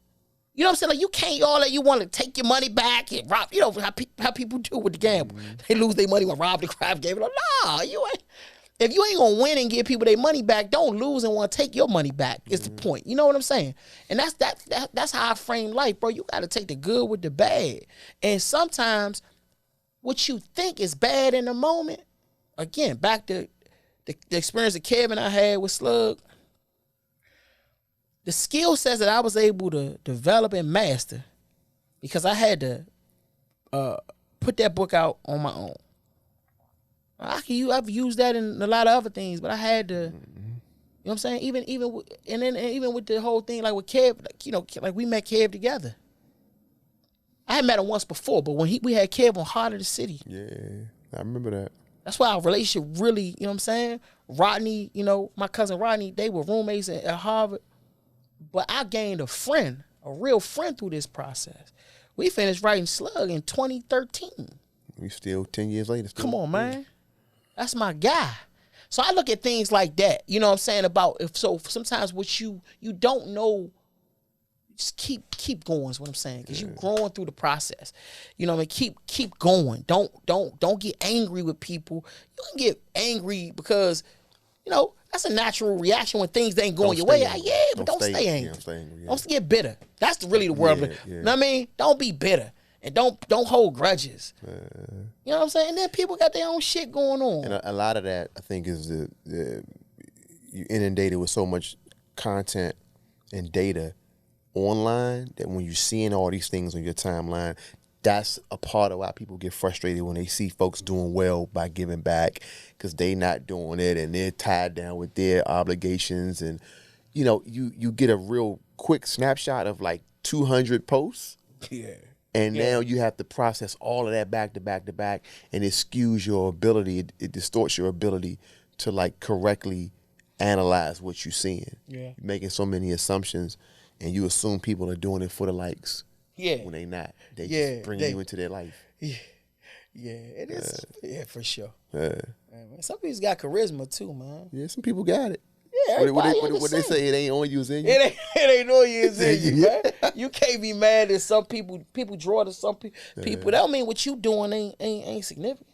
You know what I'm saying? Like, you can't all that you want to take your money back and rob. You know how people do with the gamble. They lose their money when rob the crap game. Like, nah, you ain't. If you ain't gonna win and give people their money back, don't lose and want to take your money back. Is the point. You know what I'm saying? And that's how I frame life, bro. You got to take the good with the bad. And sometimes what you think is bad in the moment, again, back to the experience that Kevin I had with Slug. The skill sets that I was able to develop and master because I had to put that book out on my own. I've used that in a lot of other things, but I had to, you know what I'm saying? Even with the whole thing, like with Kev, like we met Kev together. I had met him once before, but when we had Kev on Heart of the City. Yeah, I remember that. That's why our relationship really, you know what I'm saying? Rodney, my cousin Rodney, they were roommates at Harvard. But I gained a real friend through this process. We finished writing Slug in 2013. We still 10 years later. Come on, man. That's my guy. So I look at things like that. You know what I'm saying? Sometimes what you don't know, just keep going is what I'm saying, because you're growing through the process. You know what I mean? Keep going. Don't get angry with people. You can get angry because, you know, that's a natural reaction when things ain't going your way. But don't stay angry. Don't get bitter. That's really the word. You know what I mean? Don't be bitter. And don't hold grudges. You know what I'm saying? And then people got their own shit going on. And a lot of that, I think, is you inundated with so much content and data online that when you're seeing all these things on your timeline, that's a part of why people get frustrated when they see folks doing well by giving back, because they not doing it and they're tied down with their obligations. And, you know, you get a real quick snapshot of like 200 posts. Yeah. And now you have to process all of that back to back to back, and it skews your ability, it distorts your ability to like correctly analyze what you're seeing. Yeah. You're making so many assumptions, and you assume people are doing it for the likes. Yeah. When they not. They just bring you into their life. Yeah. Yeah, it is. Yeah, for sure. Man, some people's got charisma too, man. Yeah, some people got it. Yeah, what they say, it ain't on you, it's in you. It ain't on you, it's in you, man. You can't be mad at some people. People draw to some people. That don't mean what you doing ain't significant.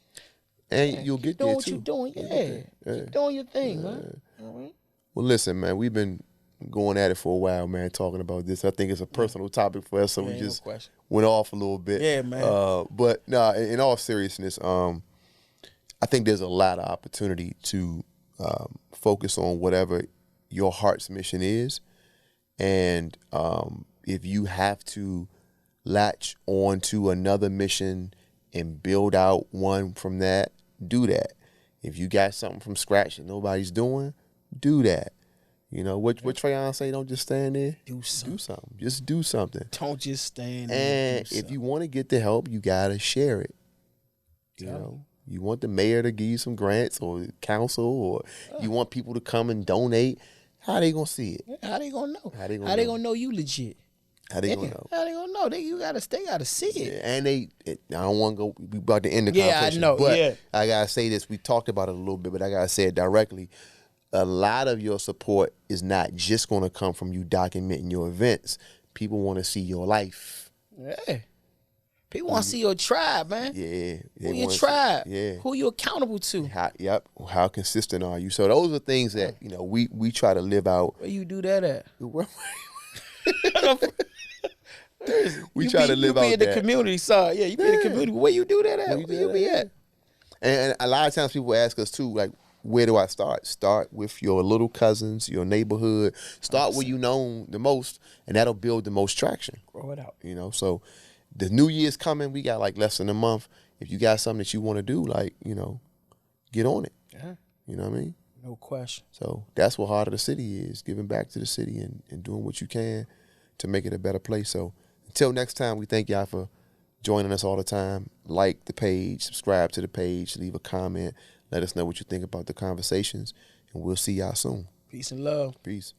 And you'll get there too. What you doing, Keep doing your thing, man. All right. Well, listen, man, we've been going at it for a while, man, talking about this. I think it's a personal topic for us, so we just went off a little bit. Yeah, man. But no, in all seriousness, I think there's a lot of opportunity to focus on whatever your heart's mission is. And if you have to latch on to another mission and build out one from that, do that. If you got something from scratch that nobody's doing, do that. You know, what Trayon say, don't just stand there. Do something. Just do something. Don't just stand there. And if you want to get the help, you got to share it. You know, you want the mayor to give you some grants or council, or you want people to come and donate. How they going to see it? How they going to know? How they going to know you legit? How they gonna know? How they gonna know? They gotta see it. Yeah, and I don't want to go. We about to end the conversation. Yeah, I know. But I gotta say this. We talked about it a little bit, but I gotta say it directly. A lot of your support is not just gonna come from you documenting your events. People want to see your life. Yeah. People want to see your tribe, man. Yeah. Who your tribe? Yeah. Who you accountable to? How consistent are you? So those are things that we try to live out. Where you do that at? We try to live out that. You be in the community side. Yeah, you be in the community. Where you do that at? Where you be at? And a lot of times people ask us too, like, where do I start? Start with your little cousins, your neighborhood. Start where you know the most, and that'll build the most traction. Grow it out. So the new year's coming. We got like less than a month. If you got something that you want to do, like, get on it. Yeah. You know what I mean? No question. So that's what Heart of the City is, giving back to the city and doing what you can to make it a better place. So until next time, we thank y'all for joining us all the time. Like the page, subscribe to the page, leave a comment. Let us know what you think about the conversations, and we'll see y'all soon. Peace and love. Peace.